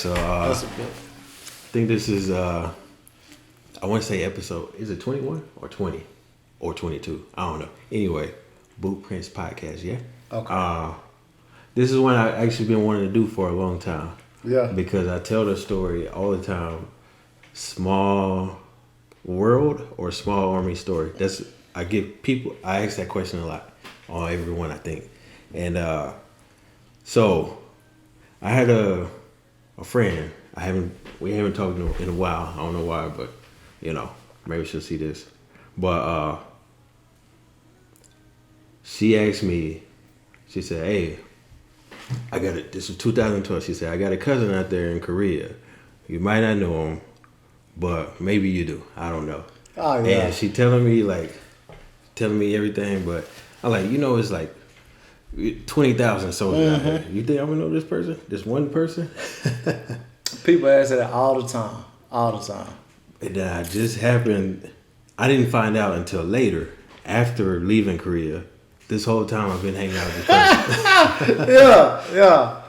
so That's a bit. I think this is I want to say episode. Is it 21 or 20 or 22? I don't know. Anyway, Boot Prince podcast. Yeah. Okay. This is one I actually been wanting to do for a long time. Yeah. Because I tell the story all the time. Small world or small army story. That's I ask that question a lot on everyone I think. And so I had a friend. We haven't talked in a while. I don't know why, but maybe she'll see this. But she asked me. She said, "Hey, I got it. This was 2012." She said, "I got a cousin out there in Korea. You might not know him, but maybe you do. I don't know." Oh yeah. And she telling me everything, but I'm like, it's like 20,000 soldiers out there. You think I'm gonna know this person? This one person? People ask that all the time. All the time. And then I didn't find out until later, after leaving Korea. This whole time I've been hanging out with this person. Yeah.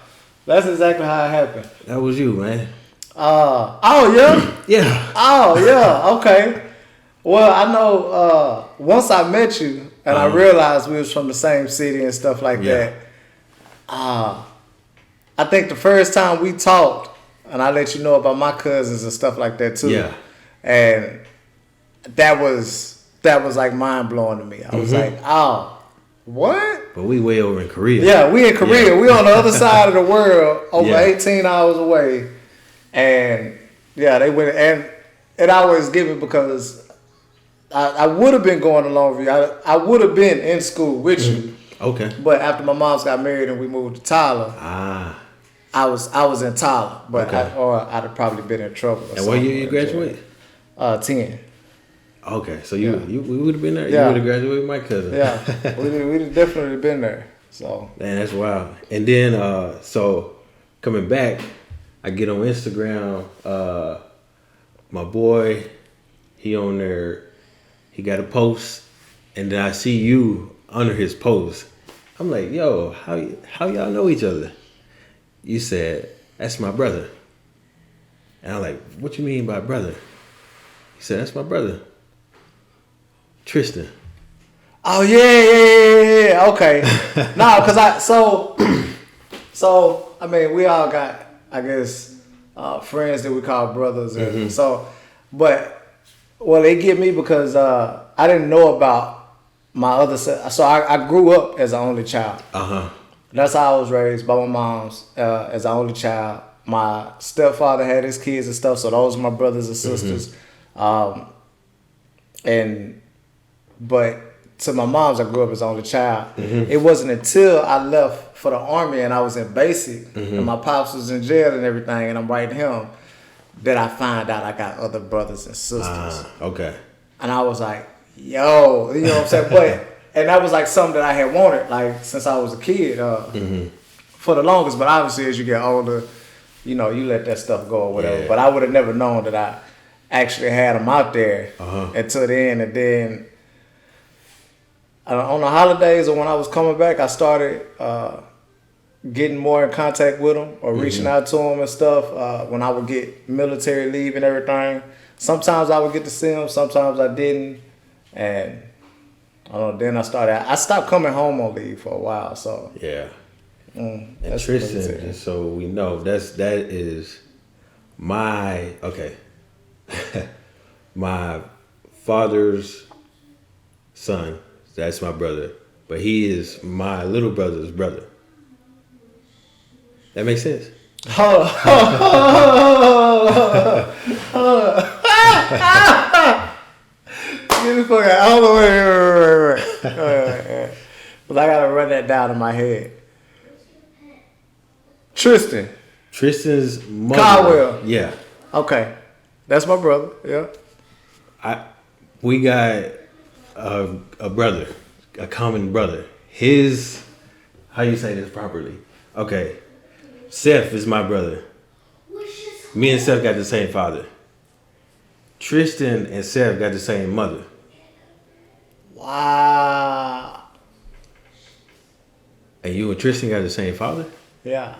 That's exactly how it happened. That was you, man. Oh yeah? Yeah. Oh yeah, okay. Well, I know once I met you and I realized we was from the same city and stuff like that. I think the first time we talked, and I let you know about my cousins and stuff like that too. Yeah. And that was like mind blowing to me. I was like, oh, what? But we way over in Korea. Yeah, we in Korea. Yeah. We on the other side of the world, over Yeah. 18 hours away. And yeah, they went, and it always give me because I would have been going along with you. I would have been in school with you. Okay. But after my moms got married and we moved to Tyler, I was in Tyler, but Okay. I'd have probably been in trouble. And what year you graduated? 10. Okay, so we would have been there. Yeah. You would have graduated with my cousin. Yeah, we'd definitely been there. So Man, that's wild. And then so coming back, I get on Instagram. My boy, he on there. He got a post, and then I see you under his post. I'm like, yo, how y'all know each other? You said, that's my brother. And I'm like, what you mean by brother? He said, that's my brother, Tristan. oh yeah. Okay. No, cause so I mean we all got I guess friends that we call brothers, and so they get me because I didn't know about my other son. So I grew up as an only child. That's how I was raised by my mom's as an only child. My stepfather had his kids and stuff, so those are my brothers and sisters. But to my mom's, I grew up as an only child. It wasn't until I left for the Army and I was in basic, and my pops was in jail and everything, and I'm writing him, that I find out I got other brothers and sisters. Okay. And I was like, yo, you know what I'm saying? And that was like something that I had wanted, like since I was a kid, for the longest. But obviously, as you get older, you let that stuff go or whatever. Yeah. But I would have never known that I actually had them out there until then. And then on the holidays or when I was coming back, I started getting more in contact with them or reaching out to them and stuff. When I would get military leave and everything, sometimes I would get to see them, sometimes I didn't. And I don't know, then I stopped coming home on leave for a while. So Yeah. And that's Tristan, crazy. just so we know, that is my my father's son. That's my brother, but he is my little brother's brother. That makes sense. Get the fuck out. Hold on, wait. But I gotta run that down in my head. Tristan's mother. Caldwell. Yeah. Okay. That's my brother. Yeah. We got a brother, a common brother. His, how you say this properly? Okay. Seth is my brother. Me and Seth got the same father. Tristan and Seth got the same mother. Wow. And you and Tristan got the same father? Yeah.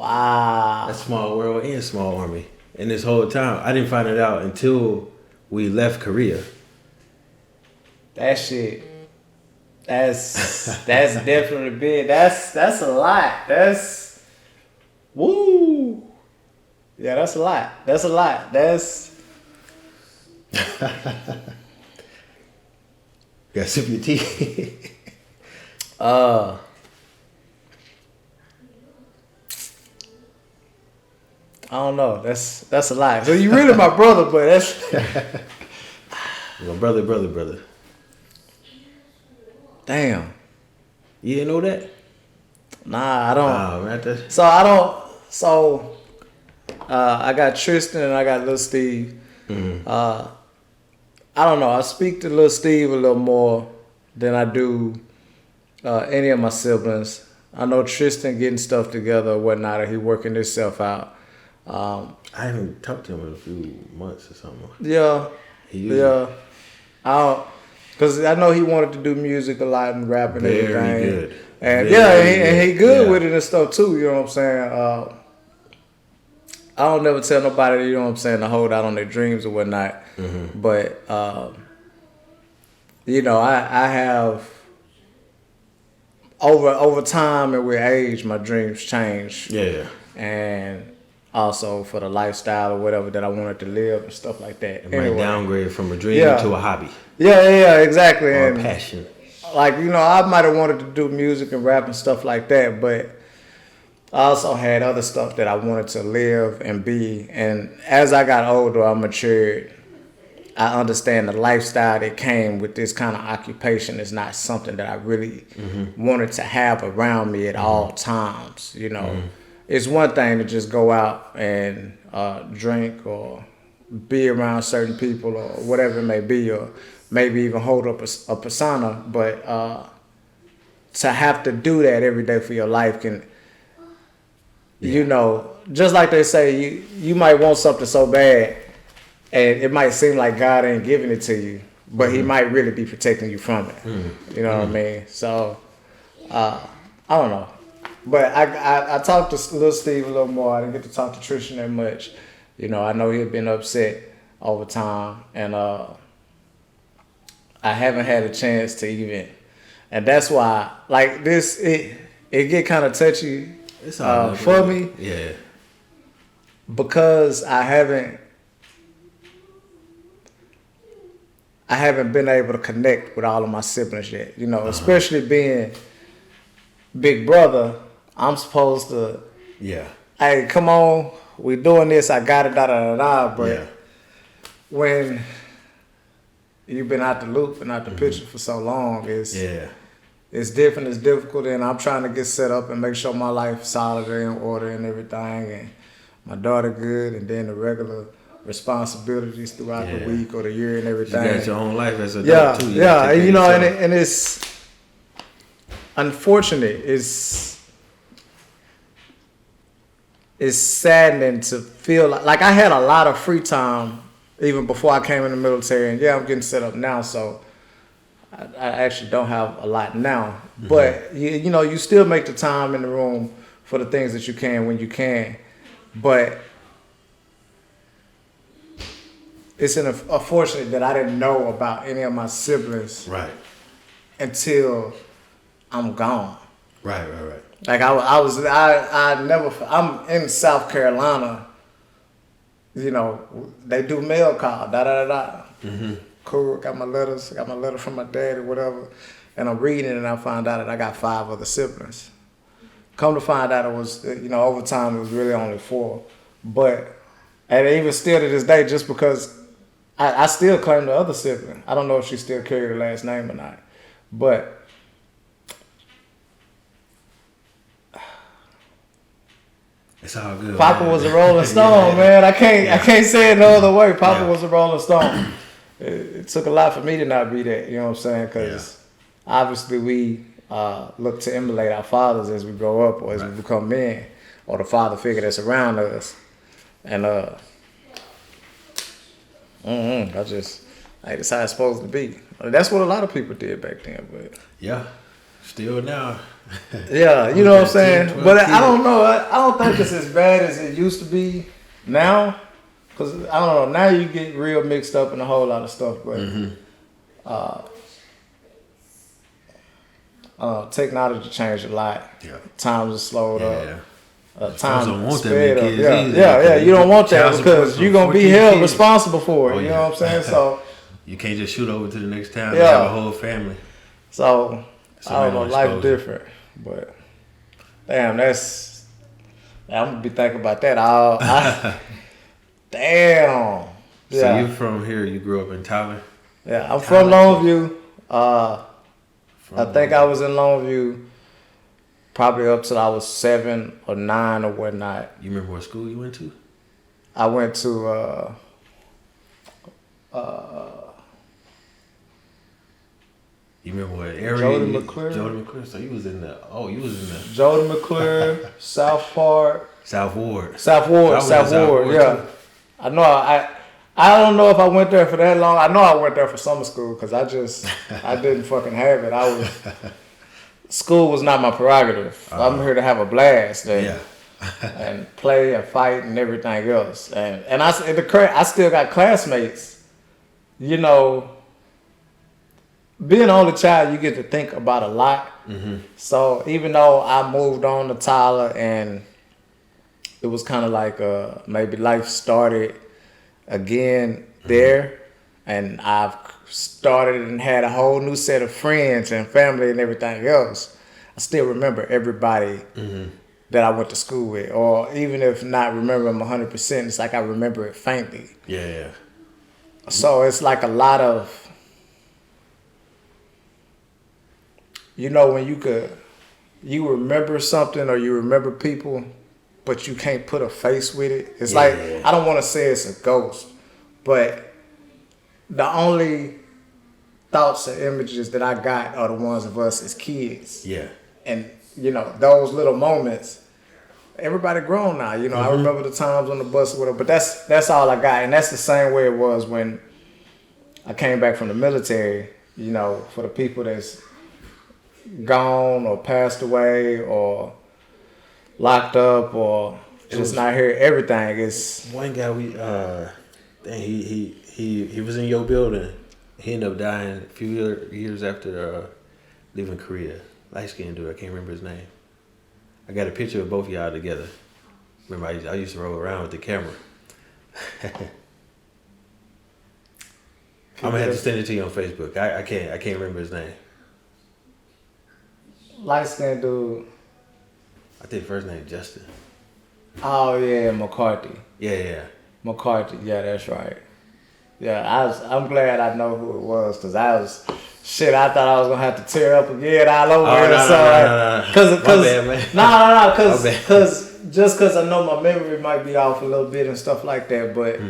Wow. That's Small World and Small Army. And this whole time, I didn't find it out until we left Korea. That shit. That's definitely big. That's a lot. That's woo. Yeah, that's a lot. That's a lot. That's Got sip your tea. I don't know. That's a lot. So you really my brother, but that's My brother. damn. You didn't know that? Nah, I don't. Oh, man, that's... So I don't. So I got Tristan and I got Lil Steve. I don't know. I speak to Lil Steve a little more than I do any of my siblings. I know Tristan getting stuff together or whatnot, and he working himself out. I haven't talked to him in a few months or something. Yeah, yeah. Cause I know he wanted to do music a lot and rap and everything. Very good. And Very he good yeah. with it and stuff too. You know what I'm saying? I don't never tell nobody, you know what I'm saying, to hold out on their dreams or whatnot. But you know, I have over time and with age, my dreams change. Yeah. And also for the lifestyle or whatever that I wanted to live and stuff like that. It might downgrade from a dream to a hobby. Yeah, exactly. Or and a passion. like, you know, I might have wanted to do music and rap and stuff like that, but I also had other stuff that I wanted to live and be. And as I got older, I matured. I understand the lifestyle that came with this kind of occupation is not something that I really wanted to have around me at all times. You know, it's one thing to just go out and drink or be around certain people or whatever it may be, or maybe even hold up a persona. But to have to do that every day for your life can, you know, just like they say, you might want something so bad, and it might seem like God ain't giving it to you, but He might really be protecting you from it. You know what I mean? So, I don't know. But I talked to Lil Steve a little more. I didn't get to talk to Tristan that much. You know, I know he had been upset over time, and I haven't had a chance to even, and that's why, like this, it get kind of touchy It's all for me. Yeah. Because I haven't been able to connect with all of my siblings yet. You know, especially being big brother, I'm supposed to, hey, come on, we doing this, I got it, but when you've been out the loop and out the picture for so long, it's different, it's difficult, and I'm trying to get set up and make sure my life solid and in order and everything, and my daughter good, and then the regular responsibilities throughout the week or the year and everything. You got your own life as a adult too. Yeah, and you know, and it's unfortunate. It's saddening to feel like I had a lot of free time even before I came in the military, and I'm getting set up now, so I actually don't have a lot now. But you know, you still make the time in the room for the things that you can when you can. But it's unfortunate that I didn't know about any of my siblings until I'm gone. Right. Like I'm in South Carolina. You know, they do mail call, Cool, got my letter from my dad or whatever, and I'm reading it and I find out that I got 5 other siblings. Come to find out it was, you know, over time it was really only 4. But, and even still to this day, just because I still claim the other sibling. I don't know if she still carried her last name or not. But it's all good. Papa was a Rolling Stone, man. I can't say it no other way. Papa was a Rolling Stone. It took a lot for me to not be that, you know what I'm saying? Because obviously we look to emulate our fathers as we grow up or as we become men, or the father figure that's around us. And that's how it's supposed to be. That's what a lot of people did back then. But Still now. Yeah, you know what I'm saying? 10, 12 But I kids. don't know. I don't think it's as bad as it used to be now. Because, I don't know, now you get real mixed up in a whole lot of stuff. But technology changed a lot. Yeah. Times are slowed up. Yeah. Time don't want that sped many up. kids Yeah, either, yeah. because You don't want that child support because for you're gonna be 14 held kids. responsible for it. Oh, you yeah. know what I'm saying? So, You can't just shoot over to the next town and Yeah. have a whole family. so I don't know. Somebody Life's exposure. different, but damn, I'm gonna be thinking about that. Damn. So Yeah, you from here? You grew up in Tyler? yeah. I'm from Longview. I From think I was in Longview probably up till I was 7 or 9 or whatnot. You remember what school you went to? I went to You remember what area? Jody McClure. Jody McClure. So you was in the. Oh, you was in the Jody McClure, South Park, South Ward. South Ward, I was in South South Ward. Ward, Yeah, too. I know. I don't know if I went there for that long. I know I went there for summer school because I didn't fucking have it. School was not my prerogative. I'm here to have a blast and, Yeah. and play and fight and everything else. And I still got classmates. You know, being an only child, you get to think about a lot. So even though I moved on to Tyler and it was kind of like maybe life started again there, and I've started and had a whole new set of friends and family and everything else, I still remember everybody that I went to school with, or even if not remember them 100%, it's like I remember it faintly. Yeah. So it's like a lot of, when you remember something or you remember people, but you can't put a face with it. It's like, I don't want to say it's a ghost, but the only thoughts and images that I got are the ones of us as kids. Yeah. And, those little moments, everybody grown now. I remember the times on the bus with her, but that's all I got. And that's the same way it was when I came back from the military, for the people that's gone or passed away or locked up or just not here. Everything is One guy he was in your building. He ended up dying a few years after leaving Korea. Light skinned dude, I can't remember his name. I got a picture of both of y'all together. Remember, I used to roll around with the camera. I'm gonna have to send it to you on Facebook. I can't remember his name. light skinned dude. I think first name Justin. Oh yeah, McCarthy. Yeah. McCarthy. Yeah, that's right. Yeah, I'm glad I know who it was because I thought I was gonna have to tear up again all over it or something. Cause I know my memory might be off a little bit and stuff like that, but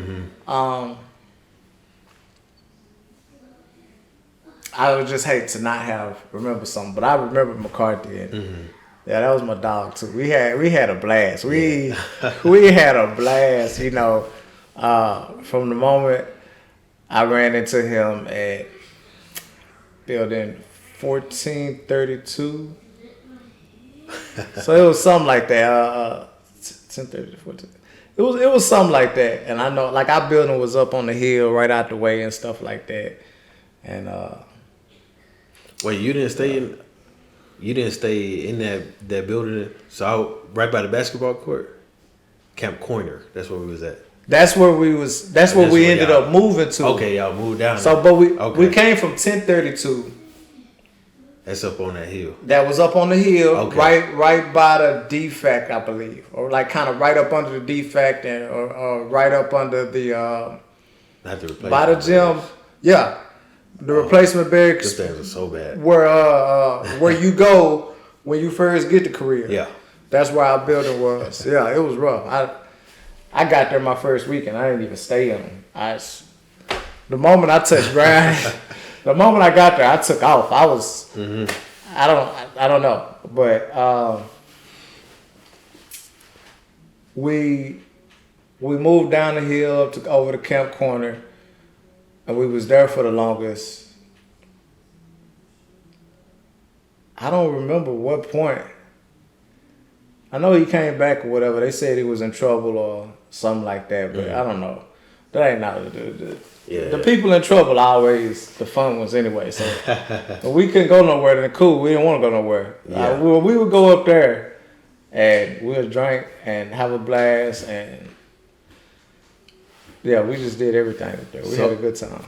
I would just hate to not remember something. But I remember McCarthy and yeah, that was my dog too. We had a blast. We had a blast, from the moment I ran into him at building 1432. So it was something like that. 1030 to 14. It was something like that. And I know, like, our building was up on the hill right out the way and stuff like that. And Wait, you didn't stay in that building? So right by the basketball court, Camp Corner. That's where we was at. that's where we ended up moving to. Okay, y'all moved down. So, but we came from 1032. That's up on that hill. That was up on the hill, Okay. right by the defect, I believe, or like kind of right up under the defect, or right up under the Not the replacement. by the gym. Yeah, the replacement barracks. Those things are so bad. Where you go when you first get to Korea. Yeah. That's where our building was. Yeah, it was rough. I got there my first week and I didn't even stay in. The moment I touched ground, the moment I got there, I took off. I was, I don't know, but we moved down the hill over to Camp Corner, and we was there for the longest. I don't remember what point. I know he came back or whatever. They said he was in trouble or something like that, but I don't know. That ain't not the people in trouble always the fun ones anyway. So when we couldn't go nowhere, then cool. We didn't want to go nowhere. Yeah. We would go up there and we'll drink and have a blast and yeah, we just did everything up there. We had a good time.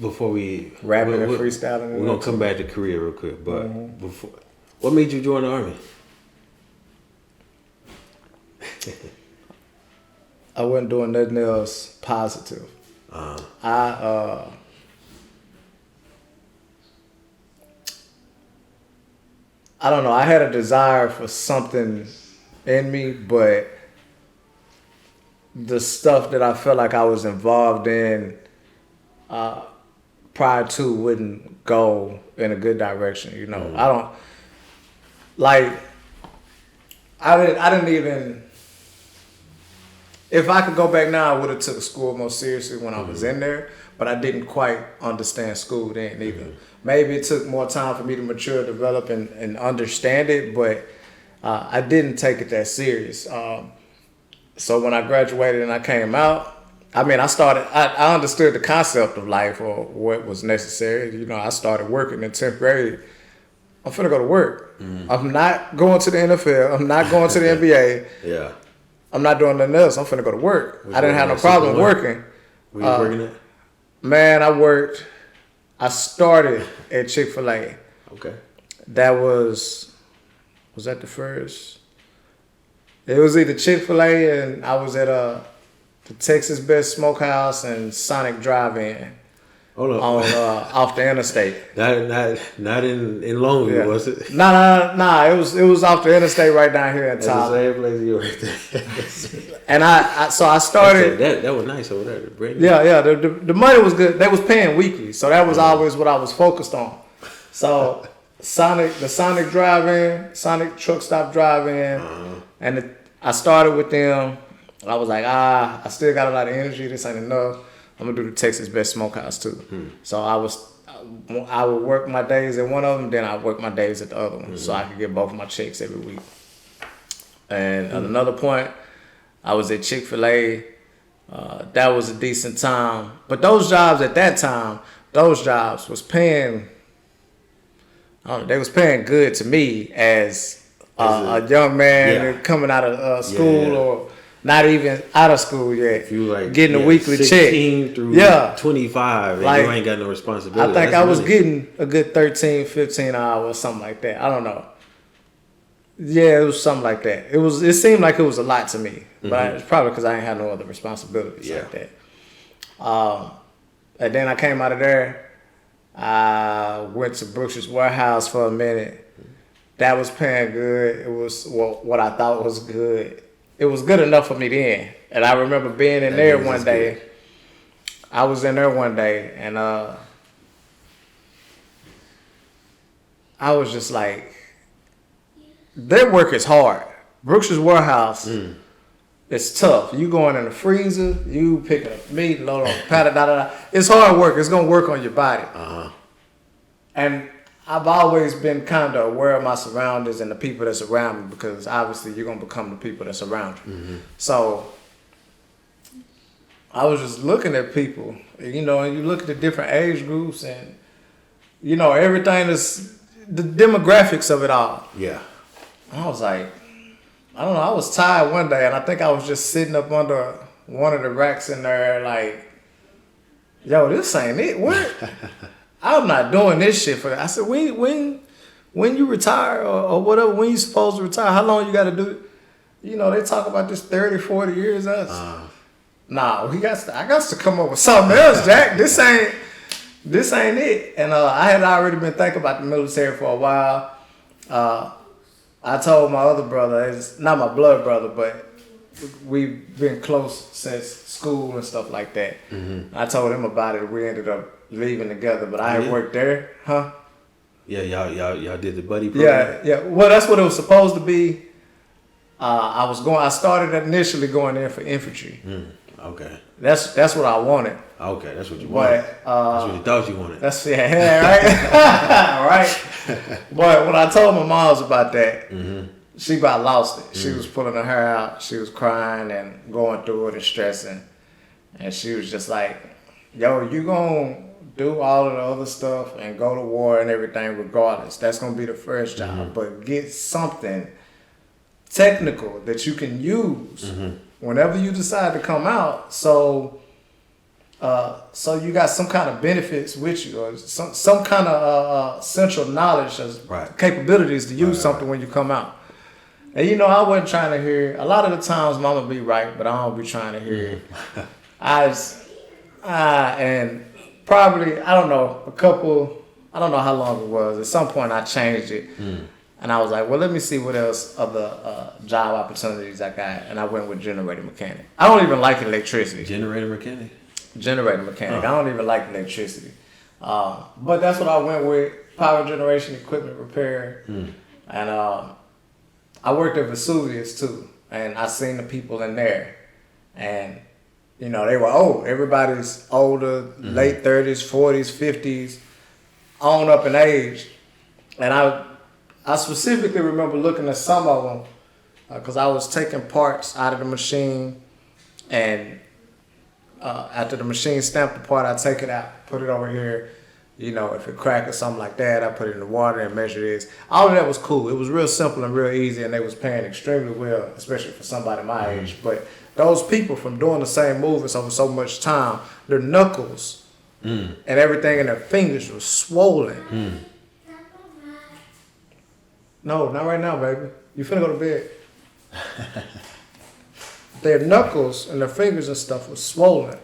Before we rapping and freestyling, we're gonna come back to Korea real quick. But before, what made you join the Army? I wasn't doing nothing else positive. I don't know. I had a desire for something in me, but the stuff that I felt like I was involved in prior to wouldn't go in a good direction. You know, I don't like. I didn't even. If I could go back now, I would have took school more seriously when I was in there, but I didn't quite understand school then either. Maybe it took more time for me to mature, develop, and understand it, but I didn't take it that serious. So when I graduated and I came out, I mean, I understood the concept of life or what was necessary. You know, I started working in 10th grade. I'm finna go to work. I'm not going to the NFL. I'm not going to the NBA. Yeah. I'm not doing nothing else. I'm finna go to work. I didn't have no problem working. Where you working at? Man, I started at Chick-fil-A. Okay. That was that the first? It was either Chick-fil-A and I was at the Texas Best Smokehouse and Sonic Drive-In. Hold on. Off the interstate. Not in Longview, was it? Nah. It was off the interstate right down here in That's Tyler. the same place you were at. And I started. That was nice over there. The bread. Yeah. The money was good. They was paying weekly, so that was always what I was focused on. So the Sonic Drive-In, Sonic Truck Stop Drive-In, and I started with them. I was like, I still got a lot of energy. This ain't enough. I'm gonna do the Texas Best Smokehouse too. So I would work my days at one of them, then I would work my days at the other one, so I could get both of my checks every week. And at another point, I was at Chick-fil-A. That was a decent time, but those jobs at that time, was paying. They was paying good to me as a young man coming out of school or. Not even out of school yet. If you like getting a weekly 16 check. through 25 and like, you ain't got no responsibility. I think I was getting a good 13, 15 hours or something like that. I don't know. Yeah, it was something like that. It seemed like it was a lot to me. But it's probably because I ain't had no other responsibilities like that. And then I came out of there. I went to Brookshire's Warehouse for a minute. That was paying good. It was what I thought was good. It was good enough for me then. And I remember being in there one day. Good. I was in there one day and I was just like, their work is hard. Brookshire's Warehouse is tough. You going in the freezer, you picking up meat, load on pallet, It's hard work. It's gonna work on your body. And I've always been kind of aware of my surroundings and the people that's around me because obviously you're going to become the people that's around you. So I was just looking at people, you know, and you look at the different age groups and, you know, everything is the demographics of it all. Yeah. And I was like, I don't know, I was tired one day and I think I was just sitting up under one of the racks in there like, yo, this ain't it. What? I'm not doing this shit for. I said, when you retire or whatever, when you supposed to retire, how long you got to do it? You know, they talk about this 30, 40 years. Nah, I got to come up with something else, Jack. This ain't it. And I had already been thinking about the military for a while. I told my other brother, it's not my blood brother, but we've been close since school and stuff like that. I told him about it. We ended up leaving together, but I had worked there, Yeah, y'all did the buddy program. Yeah. Well, that's what it was supposed to be. I started initially going in for infantry, Okay. That's what I wanted. Okay, that's what you wanted. But That's what you thought you wanted. that's right. Right. But when I told my moms about that, she about lost it. She was pulling her hair out. She was crying and going through it and stressing. And she was just like, yo, you gonna do all of the other stuff and go to war and everything regardless. That's gonna be the first job. But get something technical that you can use whenever you decide to come out. So you got some kind of benefits with you, or some kind of central knowledge as capabilities to use something when you come out. And I wasn't trying to hear. A lot of the times, Mama be right, but I don't be trying to hear. And probably I don't know how long it was. At some point, I changed it, and I was like, well, let me see what else other job opportunities I got, and I went with generator mechanic. I don't even like electricity. Generator mechanic. I don't even like electricity. But that's what I went with, power generation equipment repair. And I worked at Vesuvius too. And I seen the people in there. And, they were old. Everybody's older, late 30s, 40s, 50s, on up in age. And I specifically remember looking at some of them because I was taking parts out of the machine, and after the machine stamped the part, I take it out, put it over here. If it cracked or something like that, I put it in the water and measure this. All of that was cool. It was real simple and real easy, and they was paying extremely well, especially for somebody my age. But those people, from doing the same movements over so much time, their knuckles and everything in their fingers was swollen. No, not right now, baby. You finna go to bed. Their knuckles and their fingers and stuff was swollen.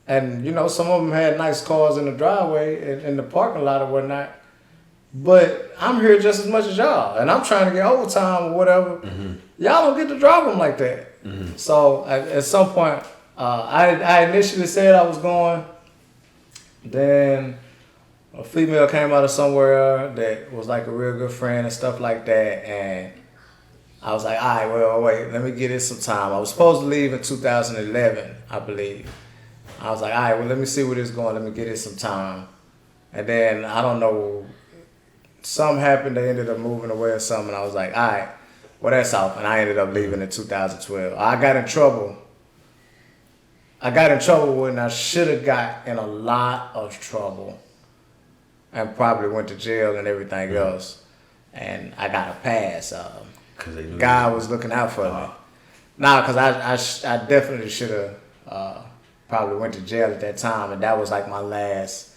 And, some of them had nice cars in the driveway and in the parking lot or whatnot. But I'm here just as much as y'all. And I'm trying to get overtime or whatever. Y'all don't get to drive them like that. So at some point, I initially said I was going. Then a female came out of somewhere that was like a real good friend and stuff like that. And I was like, all right, well, wait, let me get it some time. I was supposed to leave in 2011, I believe. I was like, all right, well, let me see where this is going. Let me get it some time. And then, I don't know, something happened. They ended up moving away or something. And I was like, all right, well, that's off. And I ended up leaving in 2012. I got in trouble. When I should have got in a lot of trouble and probably went to jail and everything else. And I got a pass. God was looking out for me. Nah, because I definitely should have probably went to jail at that time, and that was like my last.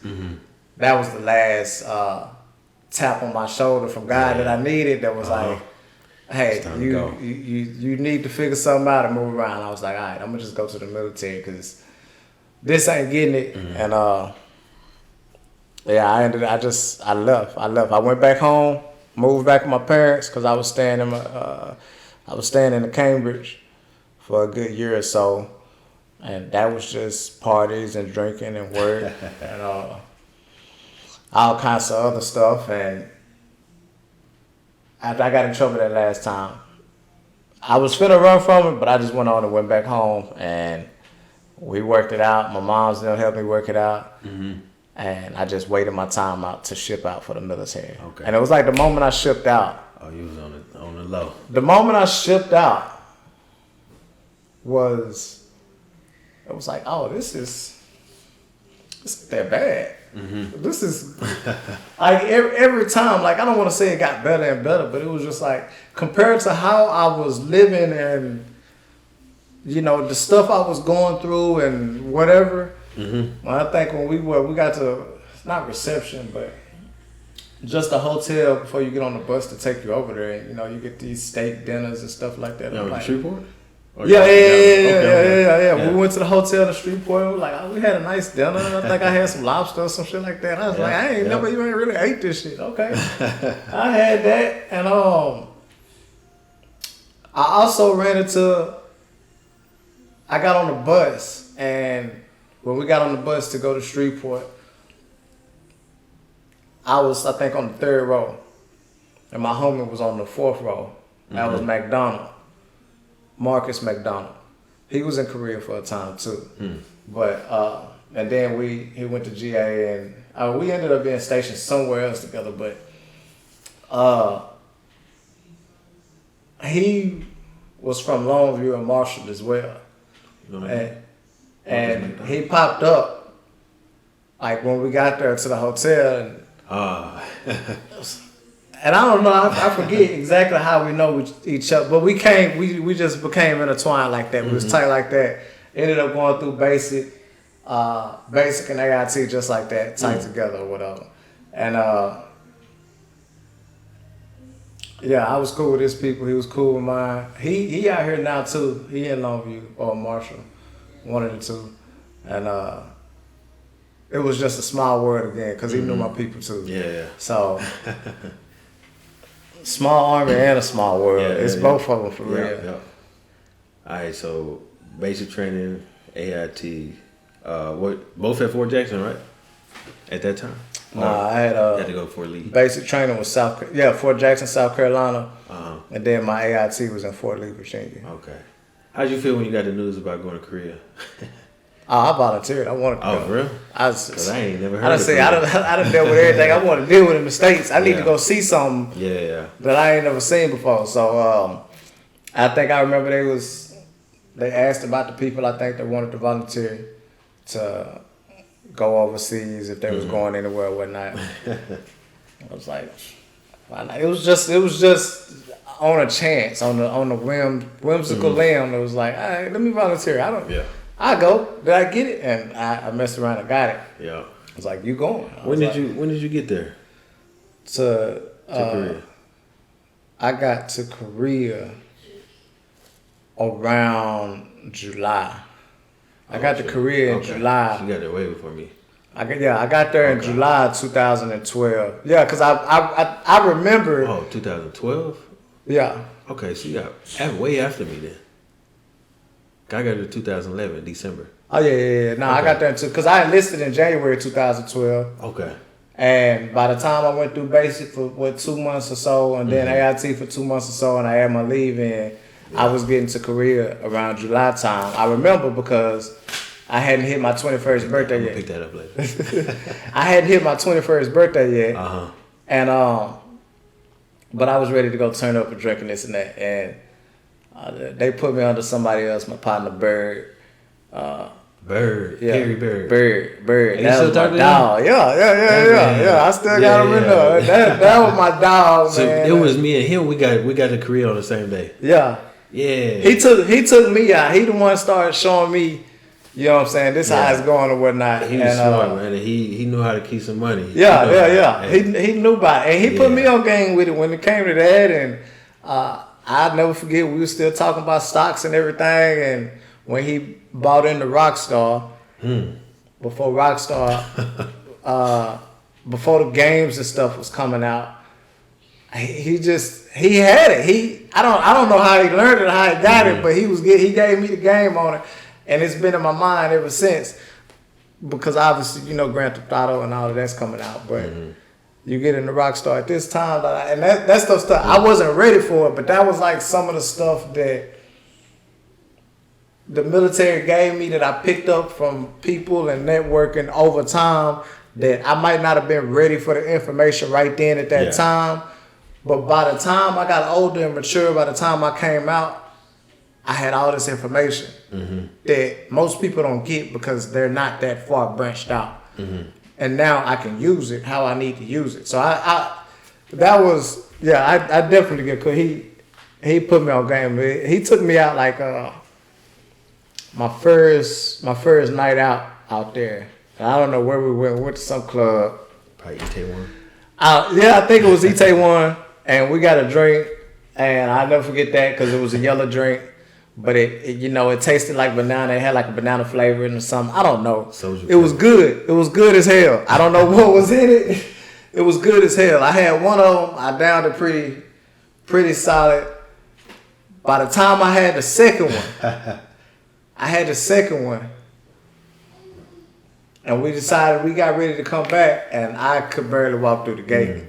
That was the last tap on my shoulder from God that I needed. That was like, hey, you need to figure something out and move around. I was like, all right, I'm gonna just go to the military because this ain't getting it. And I left. I went back home. Moved back with my parents because I was staying in the Cambridge for a good year or so, and that was just parties and drinking and work and all kinds of other stuff. And after I got in trouble that last time, I was finna run from it, but I just went on and went back home, and we worked it out. My mom's gonna help me work it out. And I just waited my time out to ship out for the military. Okay. And it was like the moment I shipped out. Oh, you was on the low. The moment I shipped out it was like, oh, this ain't that bad. This is like every time, like I don't want to say it got better and better, but it was just like compared to how I was living and the stuff I was going through and whatever. Well, I think when we got to, not reception, but just a hotel before you get on the bus to take you over there, and you get these steak dinners and stuff like that. Like, Shreveport? Yeah. We went to the hotel in Shreveport. We had a nice dinner. I think I had some lobster or some shit like that. I was like, I ain't never even really ate this shit. Okay, I had that, and I also ran into. I got on the bus and. When we got on the bus to go to Shreveport, I think, on the 3rd row, and my homie was on the 4th row. That was McDonald, Marcus McDonald. He was in Korea for a time too. But and then he went to GA, and we ended up being stationed somewhere else together. But he was from Longview and Marshall as well. And he popped up like when we got there to the hotel, and and I don't know, I forget exactly how we know each other, but we just became intertwined like that. We was tight like that. Ended up going through basic and AIT just like that, tight together or whatever. And yeah, I was cool with his people. He was cool with mine. He out here now too. He in Longview or Marshall, one of the two. And it was just a small world again because he knew my people too. Yeah. So small army and a small world. It's both of them for real. Yeah. All right, so basic training, AIT. Both at Fort Jackson, right? At that time? Nah, I had had to go to Fort Lee. Basic training was Fort Jackson, South Carolina, and then my AIT was in Fort Lee, Virginia. Okay. How'd you feel when you got the news about going to Korea? I volunteered. I wanted to go. Oh, for real? I ain't never heard I of say I done dealt with everything I want to deal with in the States. I need to go see something that I ain't never seen before. So I think I remember they asked about the people I think that wanted to volunteer to go overseas if they was going anywhere or whatnot. I was like, why not? It was just on a chance, on the whimsical limb. It was like, all right, let me volunteer. I go. Did I get it? And I messed around and got it. Yeah. I was like, you going? When did you get there? To Korea. I got to Korea around July. I got to Korea in July. You got there way before me. I got there in July 2012. Yeah, because I remember. Oh, 2012? Yeah. Okay, so you got way after me then. I got there in 2011, December. Oh, yeah. No, I got there because I enlisted in January 2012. Okay. And by the time I went through basic for 2 months or so, and then AIT for 2 months or so, and I had my leave in, I was getting to Korea around July time. I remember because I hadn't hit my 21st birthday yet. Pick that up later. I hadn't hit my 21st birthday yet. And but I was ready to go turn up and drink and this and that. And they put me under somebody else, my partner Bird. Perry Bird. Bird. That was my dog. Yeah. I still got him in there. That was my dog, so man. It was me and him. We got to Korea on the same day. Yeah. Yeah. He took me out. He the one started showing me, you know what I'm saying, this how it's going or whatnot. He was smart, man. And he knew how to keep some money. Yeah. He knew about it. And he put me on game with it when it came to that. And I'll never forget, we were still talking about stocks and everything. And when he bought into Rockstar, before Rockstar, before the games and stuff was coming out, he had it. I don't know how he learned it, how he got it, but he gave me the game on it, and it's been in my mind ever since. Because obviously, Grand Theft Auto and all of that's coming out, but you get into Rockstar at this time, and that stuff I wasn't ready for it, but that was like some of the stuff that the military gave me that I picked up from people and networking over time that I might not have been ready for the information right then at that time. But by the time I got older and mature, by the time I came out, I had all this information that most people don't get because they're not that far branched out. And now I can use it how I need to use it. So I definitely get cool. He put me on game. He took me out like my first night out there. I don't know where we went. We went to some club. Probably Itaewon. I think it was Itaewon, and we got a drink, and I'll never forget that because it was a yellow drink, but it tasted like banana. It had like a banana flavor or something. I don't know. It was good. It was good as hell. I don't know what was in it. It was good as hell. I had one of them. I downed it pretty solid. By the time I had the second one, and we decided we got ready to come back, and I could barely walk through the gate.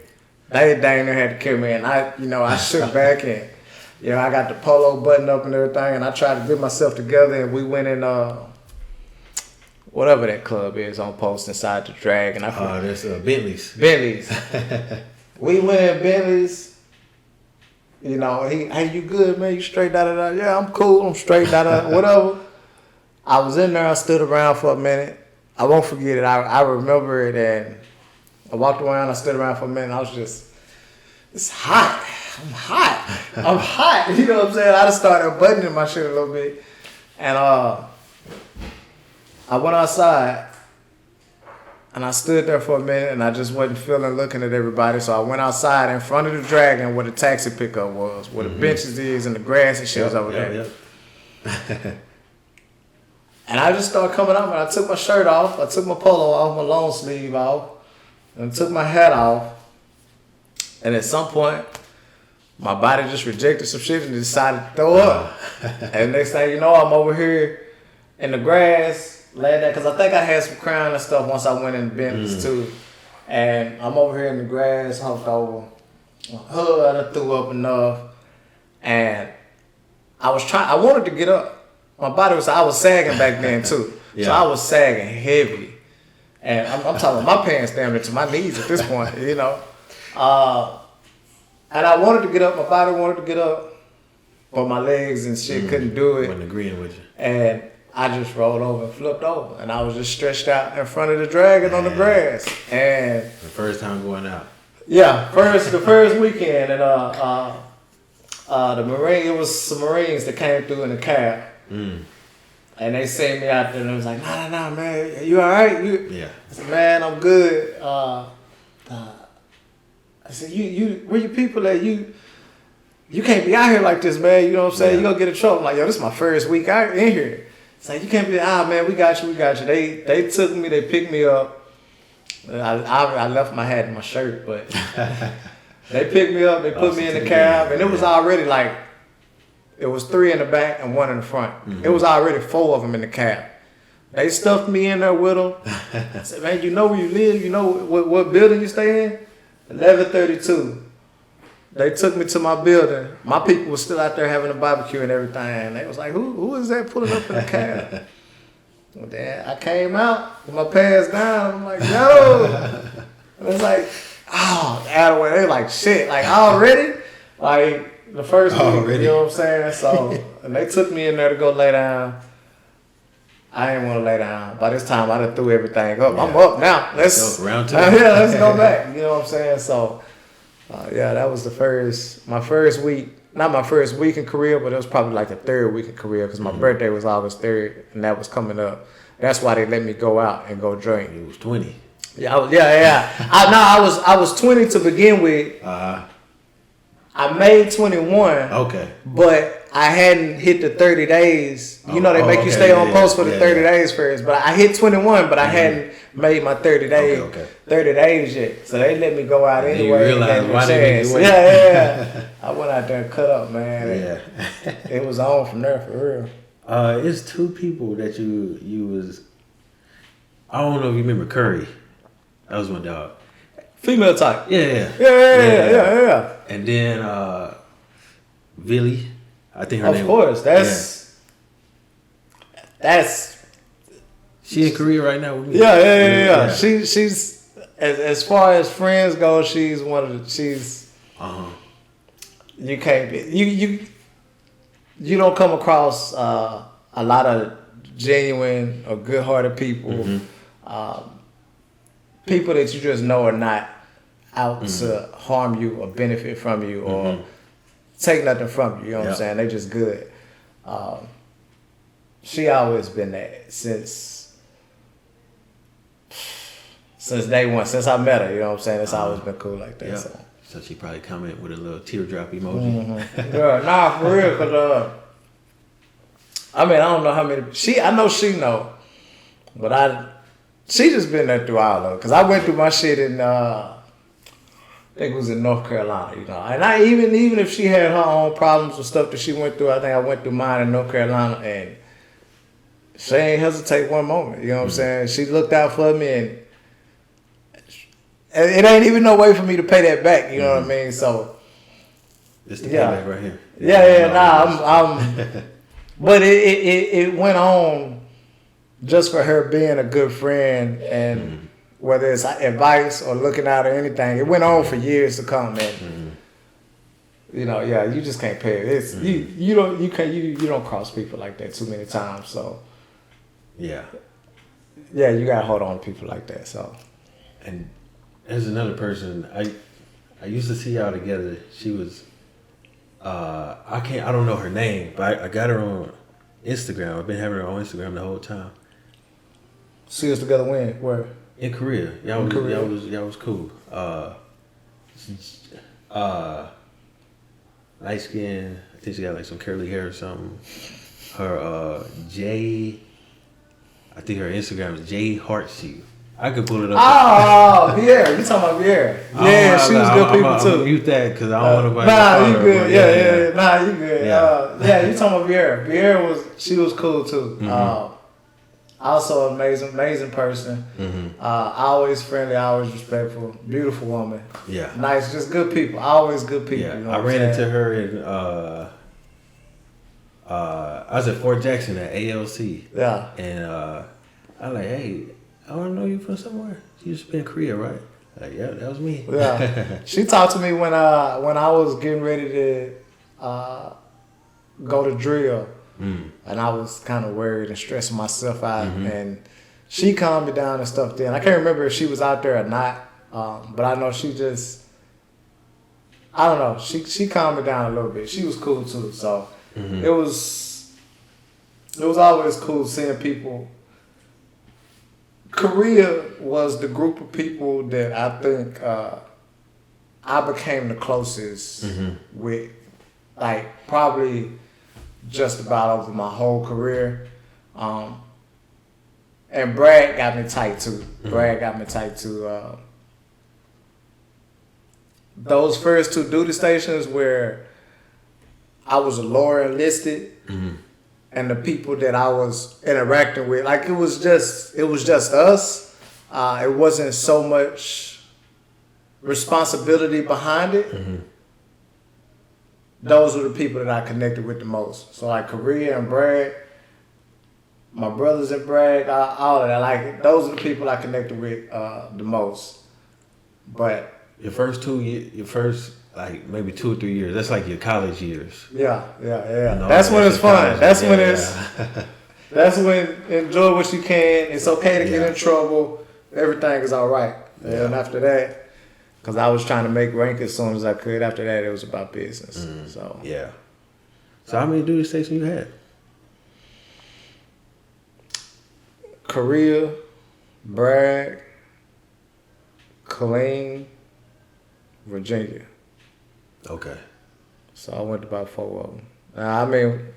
They had to carry me, and I shook back, and You know, I got the polo button up and everything, and I tried to get myself together, and we went in whatever that club is on Post inside the Dragon. There's Bentley's. Bentley's. We went in Bentley's. You know, hey, you good, man? You straight, da-da-da? Yeah, I'm cool. I'm straight, da-da-da, whatever. I was in there. I stood around for a minute. I won't forget it. I remember it, and I walked around. I stood around for a minute. I was just, it's hot. I'm hot. I'm hot. You know what I'm saying? I just started buttoning my shit a little bit. And I went outside and I stood there for a minute and I just wasn't feeling looking at everybody. So I went outside in front of the Dragon where the taxi pickup was, where the benches is and the grass and shit was over there. And I just started coming up and I took my shirt off. I took my polo off, my long sleeve off, and took my hat off. And at some point, my body just rejected some shit and decided to throw up. And next thing you know, I'm over here in the grass, laying there, because I think I had some crying and stuff once I went in the Bentley's too. And I'm over here in the grass, humped over. I threw up enough. And I wanted to get up. My body I was sagging back then too. Yeah. So I was sagging heavy. And I'm talking my pants damn near to my knees at this point, you know. And I wanted to get up, my body wanted to get up, but my legs and shit couldn't do it. Wasn't agreeing with you. And I just rolled over and flipped over. And I was just stretched out in front of the Dragon on the grass. And the first time going out. Yeah, the first weekend. And it was some Marines that came through in the cab. And they sent me out there and it was like, nah, man, you all right? Yeah. I said, man, I'm good. I said, where you people at? You can't be out here like this, man. You know what I'm saying? Yeah. You gonna get in trouble. I'm like, yo, this is my first week out in here. It's like, you can't be, man, we got you. They took me, they picked me up. I left my hat and my shirt, but they picked me up, they put me in the cab, and it was already like, it was 3 in the back and 1 in the front. It was already 4 of them in the cab. They stuffed me in there with them. I said, man, you know where you live? You know what building you stay in? 1132. They took me to my building. My people were still out there having a barbecue and everything. And they was like, who is that pulling up in the cab? Well, then I came out with my pants down. I'm like, yo. And it's like, Attaway. They like, shit, like already? Like the first week, you know what I'm saying? So, and they took me in there to go lay down. I didn't want to lay down. By this time, I done threw everything up. Yeah. I'm up now. Let's go round 2. Let's go back. You know what I'm saying? So, that was my first week. Not my first week in Korea, but it was probably like the 3rd week in Korea because my birthday was August 3rd, and that was coming up. That's why they let me go out and go drink. You was 20. Yeah, I was 20 to begin with. I made 21. Okay. But I hadn't hit the 30 days. You know, they make you stay on post for the 30 days first. But I hit 21, but I hadn't made my 30 days yet. So they let me go out anyway. You realize why they made you wait. Yeah. I went out there and cut up, man. Yeah. It was on from there for real. It's 2 people that you was. I don't know if you remember Curry. That was my dog. Female type. Yeah. And then Villy, I think her name. Of course, that's. She in Korea right now with me. Yeah. She's as far as friends go, she's one of the. She's. You can't be you don't come across a lot of genuine or good-hearted people. People that you just know are not out to harm you or benefit from you or take nothing from you. You know what I'm saying? They just good. She always been that since day one. Since I met her, you know what I'm saying? It's always been cool like that. Yeah. So she probably comment with a little teardrop emoji. Yeah, nah, for real. Cause I mean, I don't know how many. I know she know, but she just been there through all of it. Cause I went through my shit in. I think it was in North Carolina, you know. And I even if she had her own problems and stuff that she went through, I think I went through mine in North Carolina, and she ain't hesitate one moment. You know what I'm saying? She looked out for me, and it ain't even no way for me to pay that back. You know what I mean? So This the Yeah. payback right here. Yeah, I'm but it went on just for her being a good friend and whether it's advice or looking out or anything, it went on for years to come and you know, yeah, you just can't pay it. It's you don't cross people like that too many times. So Yeah. yeah, you gotta hold on to people like that. So And there's another person I used to see y'all together. She was I don't know her name, but I got her on Instagram. I've been having her on Instagram the whole time. see us together when? Where? In Korea. Y'all was cool. Light skin. I think she got like some curly hair or something. Her I think her Instagram is J Heartsheet. I could pull it up. Oh, Vieira. You talking about Vieira? Yeah, she was good people too. I'm mute that because I don't want to. Nah, you good. Yeah. Nah, you good. Yeah. Yeah, you talking about Vieira. Vieira was cool too. Also amazing person. Always friendly, always respectful. Beautiful woman. Yeah. Nice, just good people. Always good people. Yeah. You know I ran into her in I was at Fort Jackson at ALC. Yeah. And I like, hey, I want to know you from somewhere. You used to be in Korea, right? Like, yeah, that was me. Yeah. She talked to me when I was getting ready to go to drill. And I was kind of worried and stressing myself out. And she calmed me down and stuff then. I can't remember if she was out there or not. But I know she just, I don't know. She calmed me down a little bit. She was cool too. So it was always cool seeing people. Korea was the group of people that I think I became the closest with, like probably just about over my whole career. And Brad got me tight too. Those first two duty stations where I was a lower enlisted and the people that I was interacting with, like it was just us. It wasn't so much responsibility behind it. Those were the people that I connected with the most. So like Korea and Bragg, my brothers in Bragg, all of that. Like those are the people I connected with the most. But your first like maybe 2 or 3 years. That's like your college years. Yeah. You know, that's when it's fun. That's when yeah. That's when enjoy what you can. It's okay to get in trouble. Everything is all right. Yeah. And after that, because I was trying to make rank as soon as I could. After that, it was about business. So yeah. So how many duty stations you had? Korea, Bragg, Killeen, Virginia. Okay. So I went to about 4 of them. I mean,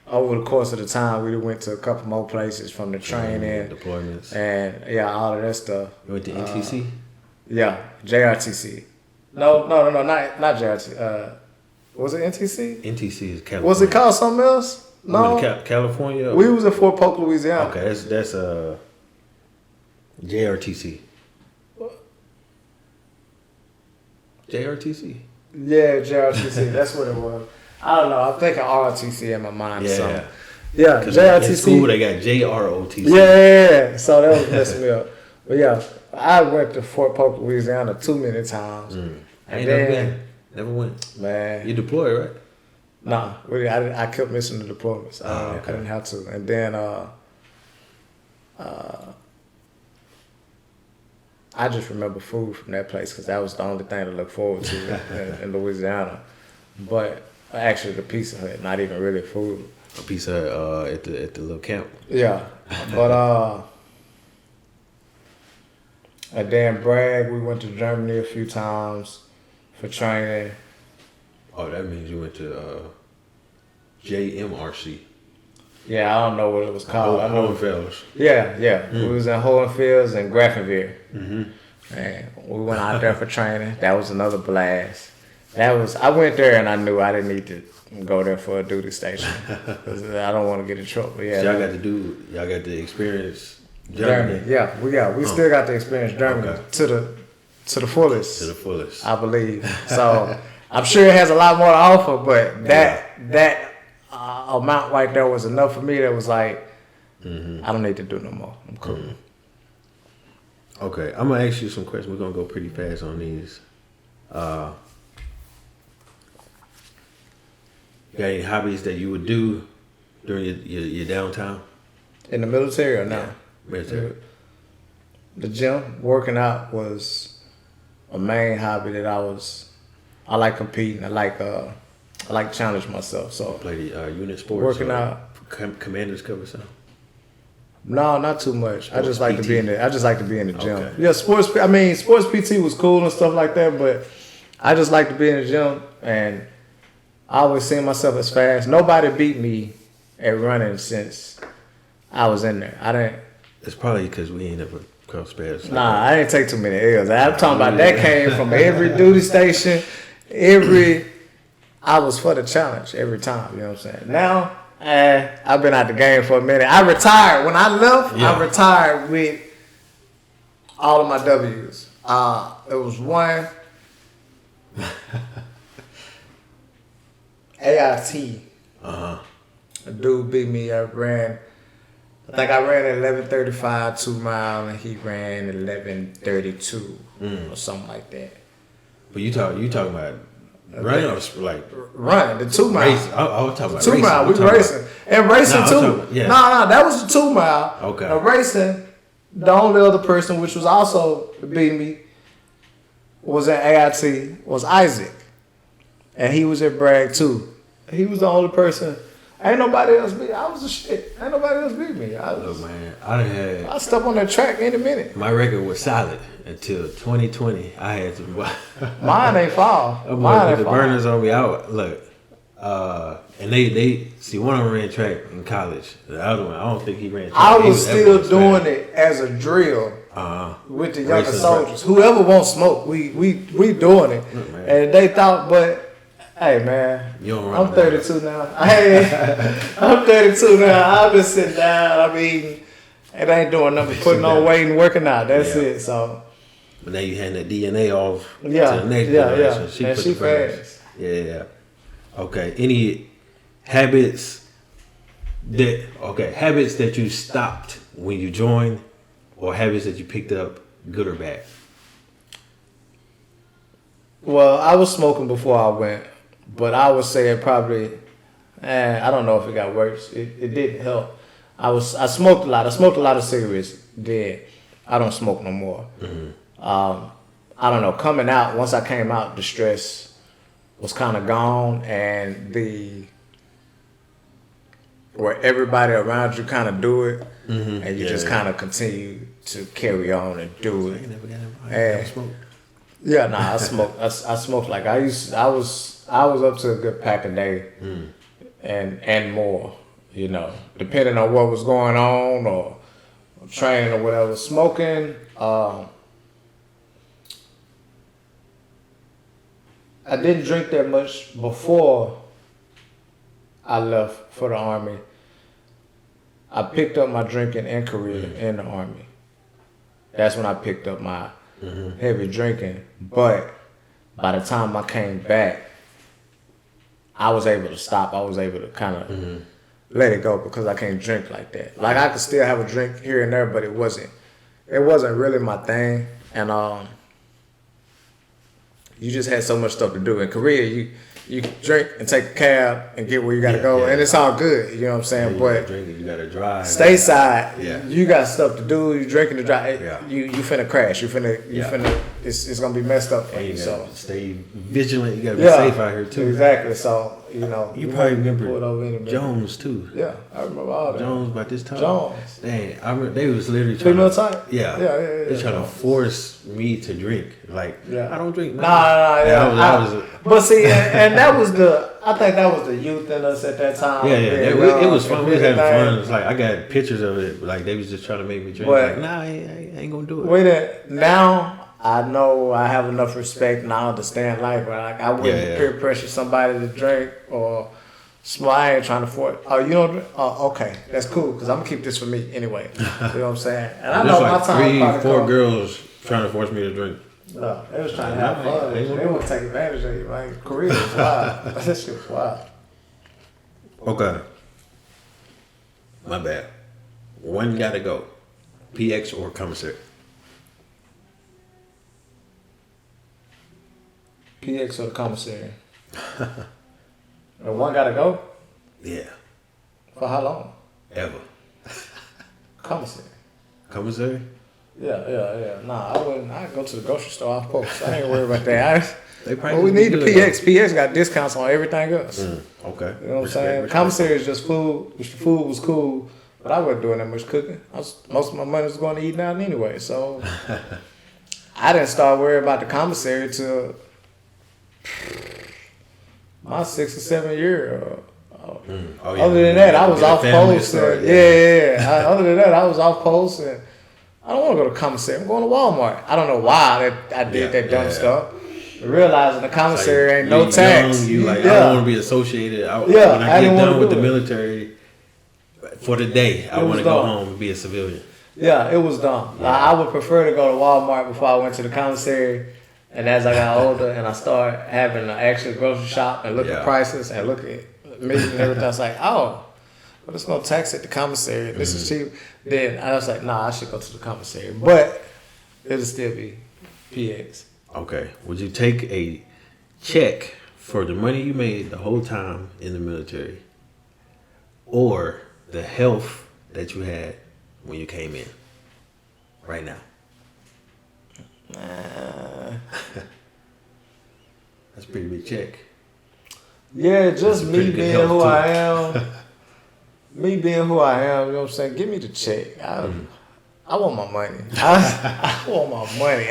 over the course of the time, we went to a couple more places from the training, deployments, and yeah, all of that stuff. You went to NTC? Yeah, JRTC. No, not JRTC. Was it NTC? NTC is California. Was it called something else? No, California. we was in Fort Polk, Louisiana. Okay, that's JRTC. JRTC. Yeah, JRTC. That's what it was. I don't know. I'm thinking ROTC in my mind. Yeah. So. Yeah, 'Cause JRTC. in school they got JROTC. Yeah. So that was messing me up. But yeah, I went to Fort Polk, Louisiana too many times. I ain't never been. Never went. Man. You deployed, right? Nah, really, I kept missing the deployments. I didn't have to. And then I just remember food from that place because that was the only thing to look forward to in Louisiana. But actually, the Pizza Hut, not even really food. A piece of at the little camp. Yeah, but and then Bragg, we went to Germany a few times for training. Oh, that means you went to JMRC. Yeah, I don't know what it was called. I know. Hohenfels. Yeah. We was in Hohenfels and Grafenwehr. And we went out there for training. That was another blast. I went there and I knew I didn't need to go there for a duty station because I don't want to get in trouble. Yeah, So y'all got to experience Germany. Yeah, we still got to experience Germany to the fullest. To the fullest. I believe. So I'm sure it has a lot more to offer, but that amount right there was enough for me. That was like, I don't need to do no more. I'm cool. Okay, I'm gonna ask you some questions. We're gonna go pretty fast on these. You got any hobbies that you would do during your downtime? In the military or not? Military. The gym, working out was a main hobby that I like competing. I like challenge myself. So Play the unit sports. working out. Commanders cover something. No, not too much. I just like PT. to be in the. I just like to be in the gym. Okay. Yeah, sports. I mean, sports PT was cool and stuff like that, but I just like to be in the gym, and I always seen myself as fast. Nobody beat me at running since I was in there. I didn't. It's probably because we ain't ever crossed paths. Nah, I didn't take too many L's. I'm talking about that came from every duty station, I was for the challenge every time. You know what I'm saying? Now, I've been out the game for a minute. I retired. When I left, I retired with all of my W's. It was one AIT. A dude beat me. I think I ran at 11:35 2 mile, and he ran 11:32 or something like that. But you talking about running or like Running the 2 mile. racing? I was talking about 2 racing. mile. I'm We talking racing and racing Nah, I'm too. talking- yeah. No, that was the 2 mile. Okay. Racing. The only other person which was also beating me was at AIT was Isaac, and he was at Bragg too. He was the only person. Ain't nobody else beat. I was the shit. Ain't nobody else beat me. Look, man, I done had I step on that track any minute. my record was solid until 2020. I had to Mine ain't fall. I'm Mine like, ain't the fall. burners on me out. Look, and they see one of them ran track in college. The other one, I don't think he ran track. I He was still fast. doing it as a drill with the younger Racing soldiers. Whoever won't smoke, we doing it. Look, man. And they thought, but hey man, You don't run I'm no 32 now. Hey, I'm 32 now. I've been sitting down. I mean, it ain't doing nothing. Putting on weight and working out. That's Yeah. it. So But now you hand that DNA off Yeah, to the next yeah, generation. yeah. And put she the burners. fast. Yeah. Okay. Any habits that you stopped when you joined, or habits that you picked up, good or bad? well, I was smoking before I went, but I would say it probably. I don't know if it got worse. It didn't help. I smoked a lot. I smoked a lot of cigarettes. Then I don't smoke no more. I don't know. Coming out, once I came out, the stress was kind of gone, and where everybody around you kind of do it, and you just kind of continue to carry on and do I it. ain't never got him. I Hey. never smoked. Yeah, nah, I smoked. I smoked like I was up to a good pack a day, and more. You know, depending on what was going on or training or whatever. Smoking. I didn't drink that much before I left for the Army. I picked up my drinking in Korea in the Army. That's when I picked up my heavy drinking. But by the time I came back, I was able to stop. I was able to kind of let it go because I can't drink like that. Like I could still have a drink here and there, but it wasn't really my thing. And you just had so much stuff to do. In Korea, you drink and take a cab and get where you gotta go, and it's all good. You know what I'm saying? You But gotta drink it, you gotta drive. stateside, you got stuff to do. You drinking to drive. Yeah. You finna crash. You finna. It's gonna be messed up for And you. you So gotta stay vigilant. You gotta be yeah, safe out here too. Exactly. So You probably pull it over any remember minute. Jones too. Yeah, I remember all that. Jones about this time. Jones. Dang, I remember they was literally trying Female to, type? Yeah. Yeah. They trying to force me to drink. Like, Yeah. I don't drink. Nah, yeah. And I was But see, and that was I think that was the youth in us at that time. yeah. It was fun. We was having fun. Everything. It's like I got pictures of it. Like they was just trying to make me drink. But- like, nah, I ain't gonna do it. Wait a now I know I have enough respect and I understand life, but like I wouldn't Yeah. peer pressure somebody to drink or smoke. I ain't trying to force. Oh, you don't drink? Oh, okay, that's cool because I'm gonna keep this for me anyway. You know what I'm saying? And I know There's my like time. probably 3-4 come. girls trying to force me to drink. No, they was trying to have fun. They want to take advantage of you, man. Korea was wild. That shit was wild. Okay. My bad. One gotta go. PX or commissary? PX or the commissary? And one gotta go? Yeah. For how long? Ever. Commissary. Commissary? Yeah. Nah, I wouldn't. I'd go to the grocery store off post. I ain't worried about that. They Well, we need the PX. PX got discounts on everything else. Okay. You know what I'm saying? Commissary is just food, which the food was cool, but I wasn't doing that much cooking. Most of my money was going to eat out anyway, so I didn't start worrying about the commissary till my 6 or 7 year. Oh, yeah. Other than that, I was off post. Other than that, I was off post, and I don't want to go to commissary. I'm going to Walmart. I don't know why I did that dumb stuff. Realizing the commissary ain't no tax. You like, I don't want to be associated. When I get done with the military for the day, I want to go home and be a civilian. Yeah, it was dumb. Yeah. I would prefer to go to Walmart before I went to the commissary. And as I got older and I started having an actual grocery shop and look at prices and look at meat and everything, I was like, oh, but it's gonna tax at the commissary. This is cheap. Then I was like, nah, I should go to the commissary. But it'll still be PX. Okay. Would you take a check for the money you made the whole time in the military, or the health that you had when you came in right now? That's a pretty big check. Yeah, just me being who I am. Me being who I am, you know what I'm saying? Give me the check. I want my money. I want my money.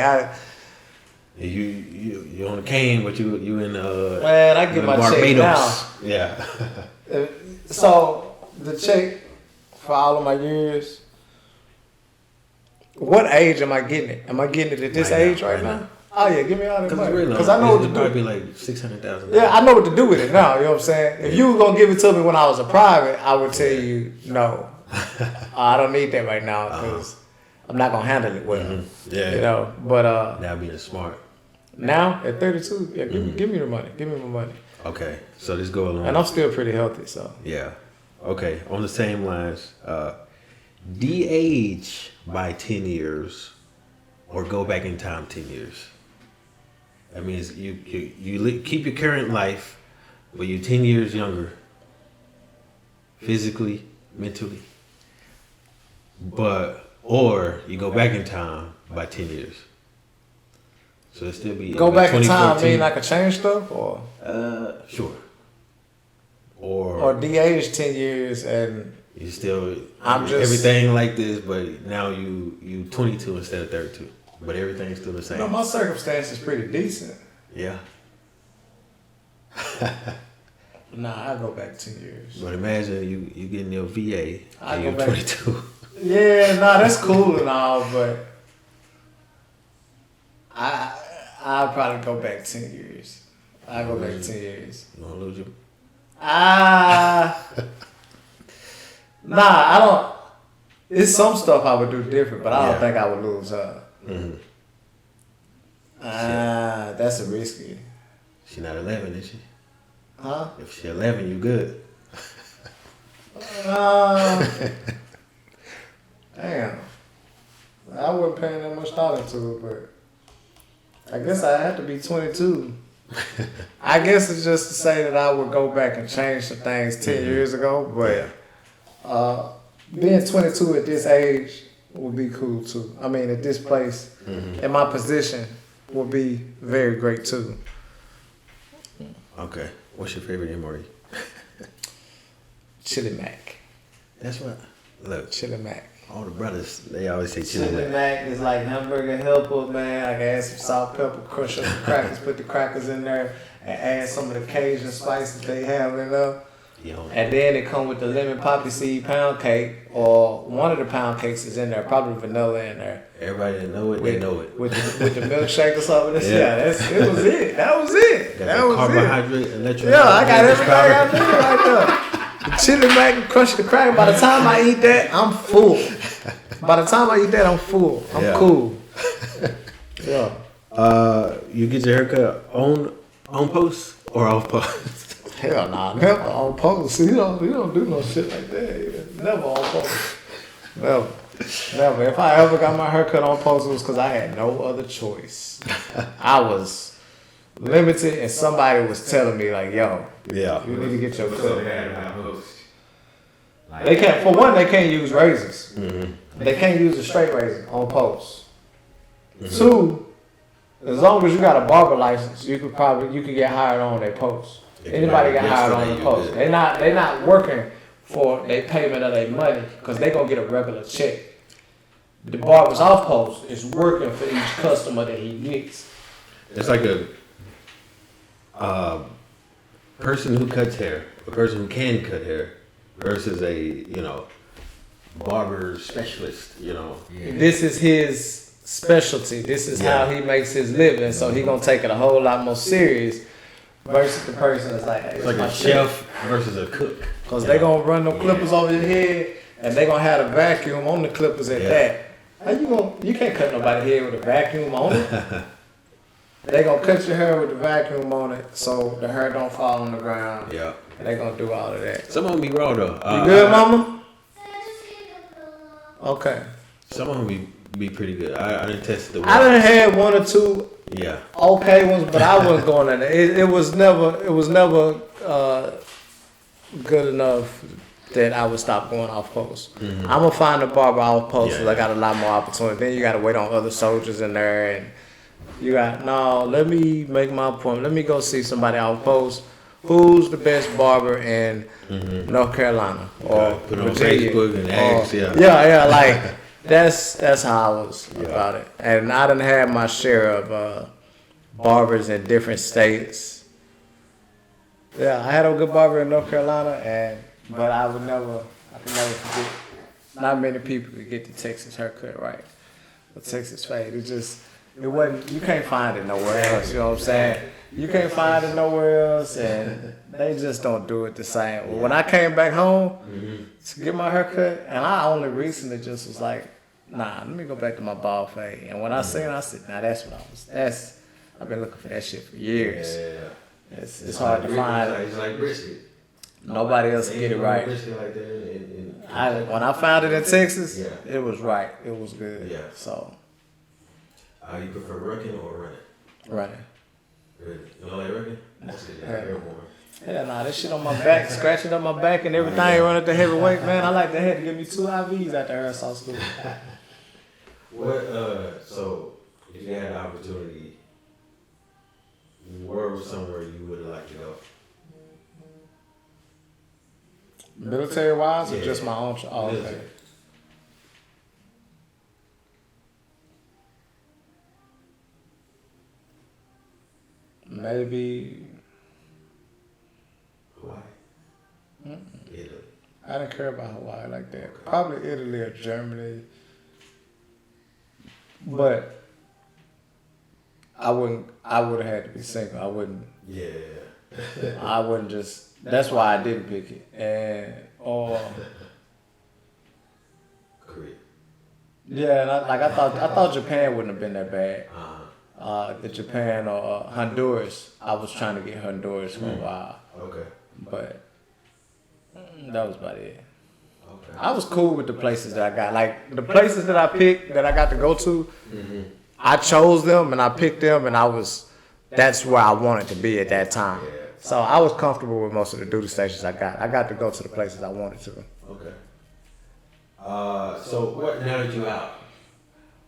You on the cane, but you in man, I get my check now. Yeah. So the check for all of my years. What age am I getting it? Am I getting it at this age right now? Oh yeah, give me all that money. Because I know what to do. Probably like $600,000. Yeah, I know what to do with it now. You know what I'm saying? If you were gonna give it to me when I was a private, I would tell you no. I don't need that right now because I'm not gonna handle it well. Yeah. You know, but now being smart. Now at 32, yeah, give me the money. Give me my money. Okay, so let's go along. And I'm still pretty healthy, so. Yeah. Okay, on the same lines, de-age by 10 years or go back in time 10 years. That means you keep your current life, but you're 10 years younger, physically, mentally. Or you go back in time by 10 years. So it still be go back in time. Mean I could change stuff, or sure. Or de-age 10 years and you still I'm just everything like this, but now you 22 instead of 32, but everything's still the same. No, my circumstance is pretty decent. Yeah. Nah, I go back 10 years. But imagine you getting your VA and you're 22. Yeah, nah, that's cool and all, but I'll probably go back 10 years. I'll go back 10 years. You gonna lose you? Nah, I don't. It's some stuff I would do different, but I don't think I would lose her. That's a risky. She not 11, is she? Huh? If she 11, you good. Damn. I wasn't paying that much thought into it, but I guess I had to be 22. I guess it's just to say that I would go back and change some things 10 years ago, but being 22 at this age would be cool too. I mean, at this place, in my position, would be very great too. Okay. What's your favorite MRE? Chili Mac. That's what. Look. Chili Mac. All the brothers, they always say Chili Mac. Mac is like hamburger helper, man. I can add some salt, pepper, crush up the crackers, put the crackers in there, and add some of the Cajun spices they have in there. And then it come with the lemon poppy seed pound cake, or one of the pound cakes is in there, probably vanilla in there. Everybody that know it, they know it. With the milkshake or something. It was it. That was it. That was carbohydrate, electrolyte. Yeah, I got everything I need right there. The chili mac and crush the cracker. By the time I eat that, I'm full. By the time I eat that, I'm full. I'm cool. Yeah. You get your haircut on post or off post? Hell nah, never on post. You don't do no shit like that. Never on post. Never. Never. If I ever got my haircut on post, it was because I had no other choice. I was limited, and somebody was telling me like, "Yo, Yeah. you need to get your What's so cut." bad about post? Like, They can't. For one, they can't use razors. Mm-hmm. They can't use a straight razor on post. Two, as long as you got a barber license, you could get hired on their post. If Anybody you're get hired on yesterday, the you post. good. They not working for their payment of their money because they gonna get a regular check. The barber's off post is working for each customer that he gets. It's like a person who cuts hair, a person who can cut hair, versus a barber specialist. This is his specialty. This is how he makes his living. So he gonna take it a whole lot more serious versus the person that's like, hey, It's like a chef versus a cook. Cause they gonna run them clippers over your head, and they gonna have a vacuum on the clippers at that. How you can't cut nobody's hair with a vacuum on it. They gonna cut your hair with the vacuum on it, so the hair don't fall on the ground. Yeah. And they gonna do all of that. Some of them be raw though. You good, mama? Okay. Some of them be pretty good. I didn't test the. I done had one or two Yeah. okay ones, but I wasn't going in there. It was never good enough that I would stop going off post. I'm gonna find a barber off post because I got a lot more opportunity. Then you gotta wait on other soldiers in there, and you got let me make my appointment. Let me go see somebody off post. Who's the best barber in North Carolina or Put it on Virginia? Facebook and ask. Yeah, like that's how I was about it. And I done had my share of barbers in different states. Yeah, I had a good barber in North Carolina, but I could never forget. Not many people could get the Texas haircut right, the Texas fade. It wasn't. You can't find it nowhere else. You know what I'm saying? You can't find it nowhere else, and they just don't do it the same. Well, when I came back home to get my haircut, and I only recently just was like, nah, let me go back to my bald fade. And when I seen it, I said, nah, that's what I was. I've been looking for that shit for years. Yeah. It's hard to find. It's like brisket. Nobody else can get it right. Brisket like that. When I found it in Texas, Yeah. it was right. It was good. Yeah. So, You prefer rucking or running? running. Really? You don't like rucking? That's good. Hell. Airborne. Yeah, nah, this shit on my back, scratching up my back and everything, running the heavyweight, man. I like that. Had to give me 2 IVs after aerosol school. So if you had the opportunity, where was somewhere you would have liked to go? Military wise or Yeah. just my own? Oh, okay. Military. Maybe Hawaii. Italy. I didn't care about Hawaii like that. Probably Italy or Germany. But I would have had to be single. I wouldn't just. That's why I didn't pick it. Or Korea. yeah, and I thought Japan wouldn't have been that bad. Uh-huh. The Japan or Honduras. I was trying to get Honduras for a while, Okay. but that was about it. Okay. I was cool with the places that I got. Like the places that I picked that I got to go to, I chose them and I picked them, and that's where I wanted to be at that time. Yeah. So I was comfortable with most of the duty stations I got. I got to go to the places I wanted to. Okay. So what? Now that you're out,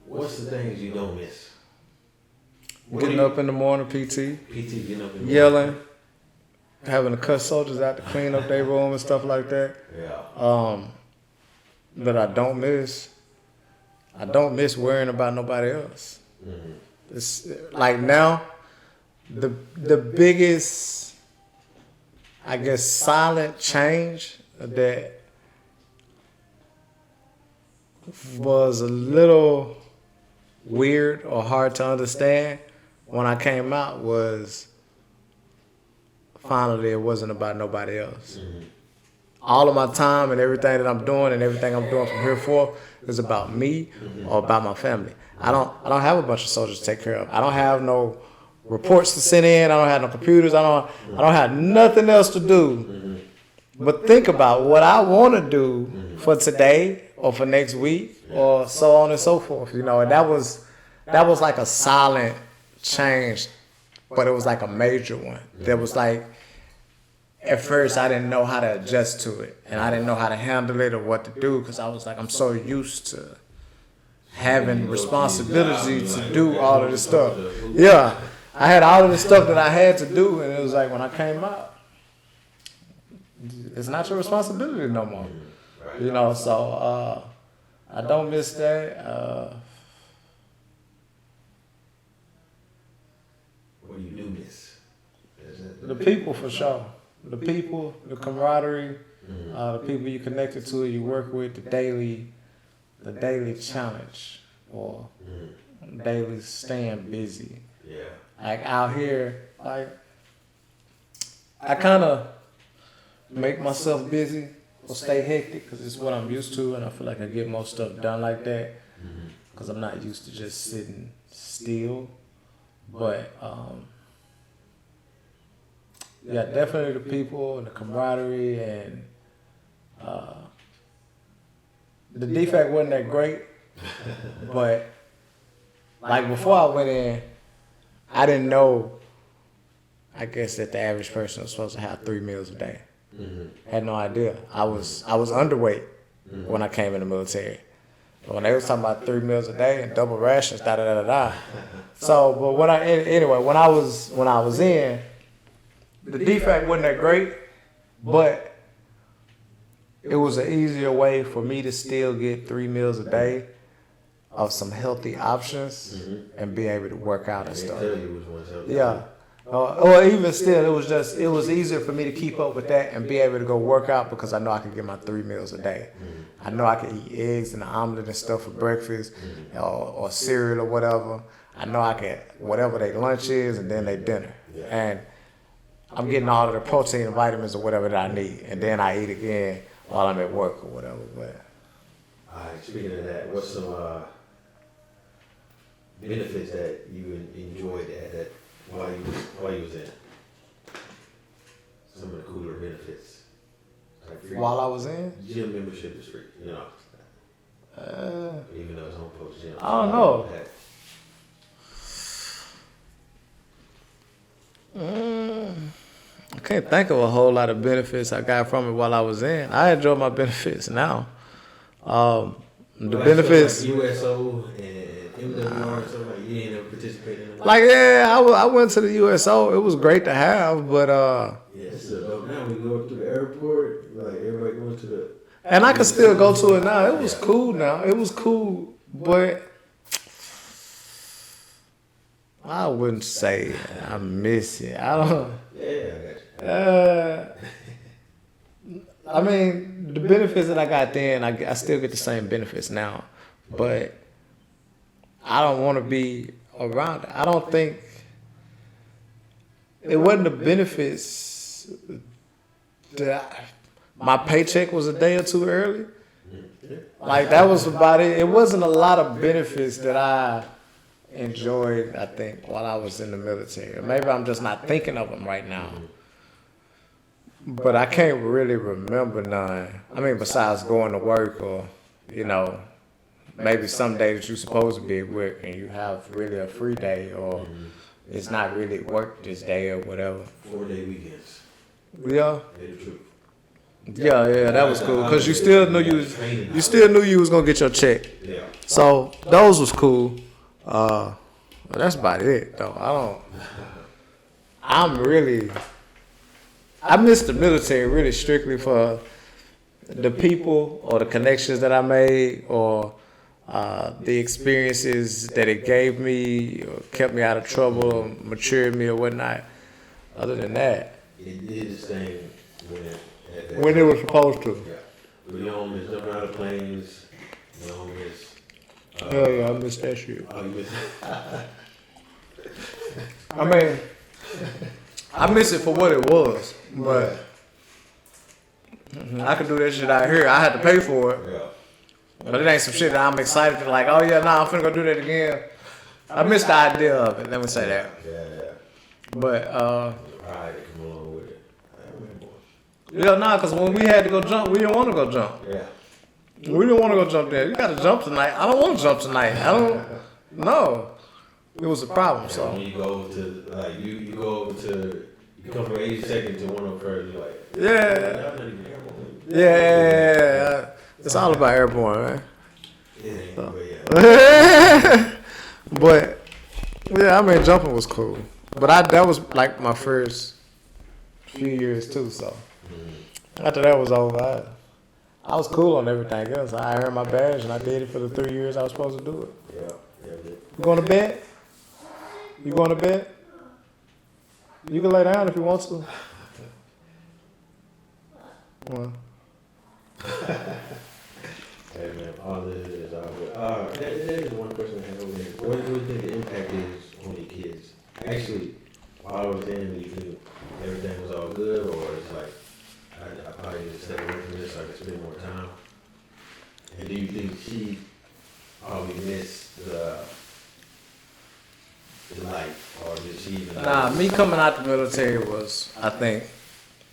what's the things you don't miss? Getting up in the morning, PT, PT, getting up in the yelling, having to cut soldiers out to clean up their room and stuff like that. Yeah. That I don't miss. I don't miss worrying about nobody else. It's like now, the biggest, I guess, silent change that was a little weird or hard to understand when I came out was finally it wasn't about nobody else. all of my time and everything that I'm doing and everything I'm doing from here forth is about me or about my family. I don't have a bunch of soldiers to take care of. I don't have no reports to send in. I don't have no computers. I don't have nothing else to do. But think about what I want to do for today or for next week or so on and so forth. And that was like a silent change, but it was like a major one. There was like, at first I didn't know how to adjust to it, and I didn't know how to handle it or what to do, because I was like, I'm so used to having responsibility to do all of this stuff. Yeah, I had all of this stuff that I had to do, and it was like when I came out, it's not your responsibility no more. So I don't miss that. What do you do miss? The people, for sure. The people, the camaraderie, the people you connected to, you work with, the daily challenge or daily staying busy. Yeah. Like out here, like I kind of make myself busy or stay hectic because it's what I'm used to, and I feel like I get most stuff done like that because I'm not used to just sitting still. But yeah, definitely the people and the camaraderie, and the defect wasn't that great, but like before I went in, I didn't know, I guess, that the average person was supposed to have 3 meals a day. Had no idea. I was underweight when I came in the military. But when they was talking about 3 meals a day and double rations, da. So, but when I was in, the defect wasn't that great, but it was an easier way for me to still get 3 meals a day of some healthy options and be able to work out and stuff. Yeah. Or even still, it was easier for me to keep up with that and be able to go work out because I know I could get my 3 meals a day. I know I could eat eggs and an omelet and stuff for breakfast or cereal or whatever. I know I could, whatever their lunch is and then their dinner. And I'm getting all of the protein and vitamins or whatever that I need. And then I eat again while I'm at work or whatever. But all right, speaking of that, what's some benefits that you enjoyed that while you was in? Some of the cooler benefits. Like free while I was in? Gym membership is free, even though it's home post gym. I don't know. I can't think of a whole lot of benefits I got from it while I was in. I enjoy my benefits now. The benefits, like USO and MWR and stuff, like you ain't ever participated in that? like I went to the USO. It was great to have, but yeah, it's still dope. Now we go to the airport, like everybody going to the. And I can still go to it now. It was cool now. It was cool, but I wouldn't say I miss it. I don't. Yeah, I got you. I mean, the benefits that I got then, I still get the same benefits now, but I don't want to be around it. I don't think it wasn't the benefits that my paycheck was a day or two early. Like that was about it. It wasn't a lot of benefits that I enjoyed, I think, while I was in the military. Or maybe I'm just not thinking of them right now. But I can't really remember none. I mean, besides going to work or, maybe some days you're supposed to be at work and you have really a free day or it's not really work this day or whatever. 4-day weekends. Yeah. They're the truth. Yeah, that was cool. Cause you still knew you was gonna get your check. Yeah. So those was cool. That's about it though. I miss the military really strictly for the people or the connections that I made or the experiences that it gave me or kept me out of trouble or matured me or whatnot. Other than that, It did its thing when it was supposed to. Yeah. We don't miss jumping out of planes. We don't miss. Hell yeah, I miss that shit. Oh, you miss. I mean, I miss it for what it was, but I could do that shit out here. I had to pay for it. Yeah. But it ain't some shit that I'm excited to like, oh yeah, nah, I'm finna go do that again. I missed the idea of it, let me say that. Yeah. But, Pride that come along with it. yeah, nah, because when we had to go jump, we didn't want to go jump. Yeah. We didn't want to go jump there. You got to jump tonight. I don't want to jump tonight. I don't, no. It was a problem, So so. when you go to like you go over to you come from 82nd to 101st, you're like, Yeah. I'm not even airborne. Yeah. It's all about airborne, man. It ain't, but yeah. But, yeah, I mean, jumping was cool. But that was like my first few years too, so. After that was over, I was cool on everything else. I earned my badge and I did it for the 3 years I was supposed to do it. Yeah. You going to bed? You going to bed? You can lay down if you want to. Well, Hey man, all this is all good. There is one question I have over here. What do you think the impact is on your kids? Actually, while I was in, do you think everything was all good, or it's like I probably need to step away from this so I can spend more time? And do you think she probably missed the life, or did she even? nah, me coming out the military was, I think,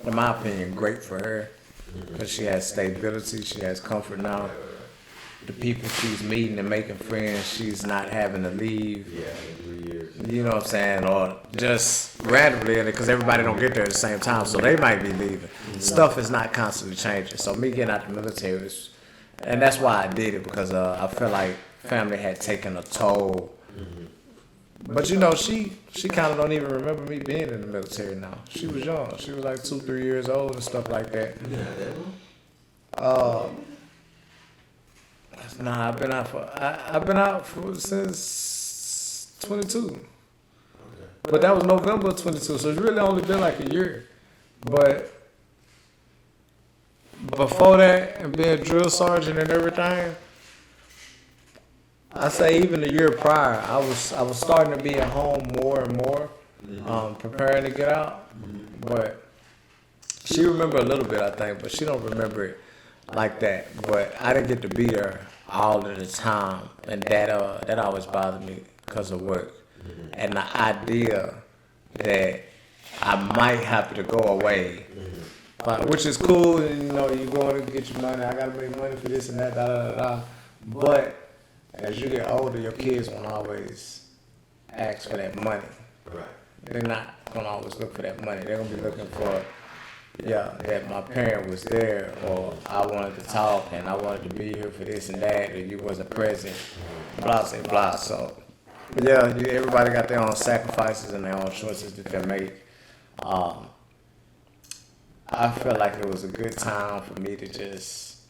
in my opinion, great for her. Because she has stability, she has comfort now. The people she's meeting and making friends, she's not having to leave. Yeah, in 3 years. You know what I'm saying? Or just randomly, because everybody don't get there at the same time, so they might be leaving. Stuff is not constantly changing. So me getting out the military was, and that's why I did it, because I felt like family had taken a toll. But you know, she kind of don't even remember me being in the military now. She was young. She was like 2-3 years old and stuff like that. You got that one? Nah, I've been out for since 22. Okay. But that was November 22, so it's really only been like a year. But before that, and being drill sergeant and everything, I say even the year prior, I was starting to be at home more and more, preparing to get out. But she remember a little bit, I think, but she don't remember it like that. But I didn't get to be there all of the time, and that always bothered me because of work. And the idea that I might have to go away, which is cool, and you know, you're going to get your money, I gotta make money for this and that, da da da da. But as you get older, your kids won't always ask for that money. Right. They're not gonna always look for that money. They're gonna be looking for, yeah, that my parent was there, or I wanted to talk and I wanted to be here for this and that, or you wasn't present, blah, say blah. So, yeah, everybody got their own sacrifices and their own choices that they make. I felt like it was a good time for me to just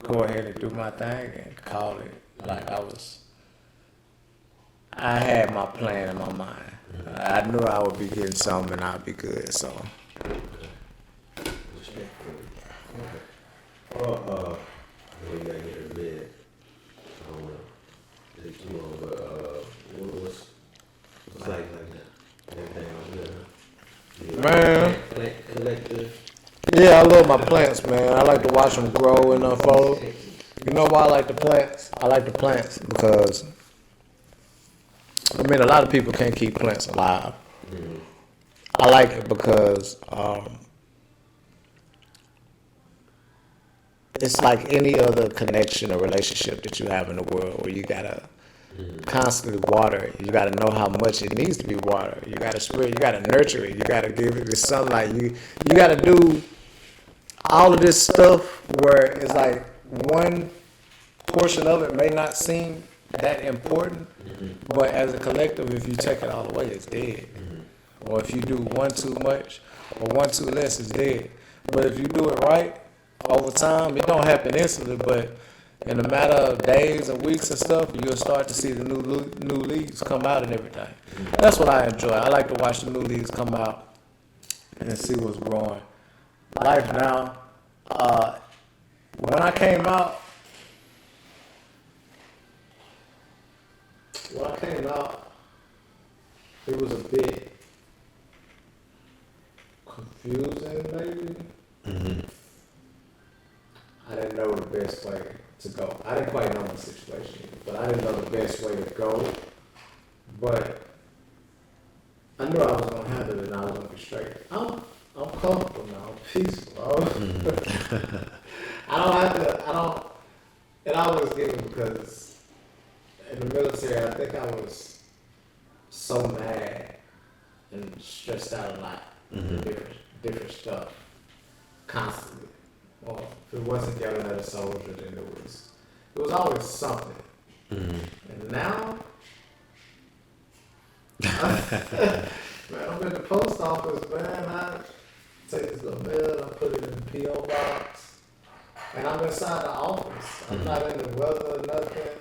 go ahead and do my thing and call it like I had my plan in my mind. I knew I would be getting something and I'd be good, so. Well, I know you gotta get to bed. I don't wanna take too long, but what's like that? Everything all good, huh? Man. Plant collector. Yeah, I love my plants, man. I like to watch them grow and unfold. You know why I like the plants? I like the plants because, I mean, a lot of people can't keep plants alive. I like it because it's like any other connection or relationship that you have in the world where you gotta constantly water it. You gotta know how much it needs to be watered. You gotta spread. You gotta nurture it. You gotta give it the sunlight. You gotta do all of this stuff where it's like one portion of it may not seem that important, but as a collective, if you take it all away, it's dead. Or if you do one too much or one too less, it's dead. But if you do it right over time, it don't happen instantly, but in a matter of days and weeks and stuff, you'll start to see the new leaves come out and everything. That's what I enjoy. I like to watch the new leaves come out and see what's growing. Life now, when I came out, it was a bit confusing, maybe. to go. I didn't quite know my situation, but I didn't know the best way to go. But I knew I was gonna handle it and I was gonna be straight. I'm comfortable now. I'm peaceful. I don't have to. I don't. And I always get it because in the military, I think I was so mad and stressed out a lot, different stuff, constantly. Well, if it wasn't yelling at a soldier, then it was always something. And now, man, I'm in the post office, man. I take this little mail, I put it in the P.O. box, and I'm inside the office. I'm not in the weather or nothing.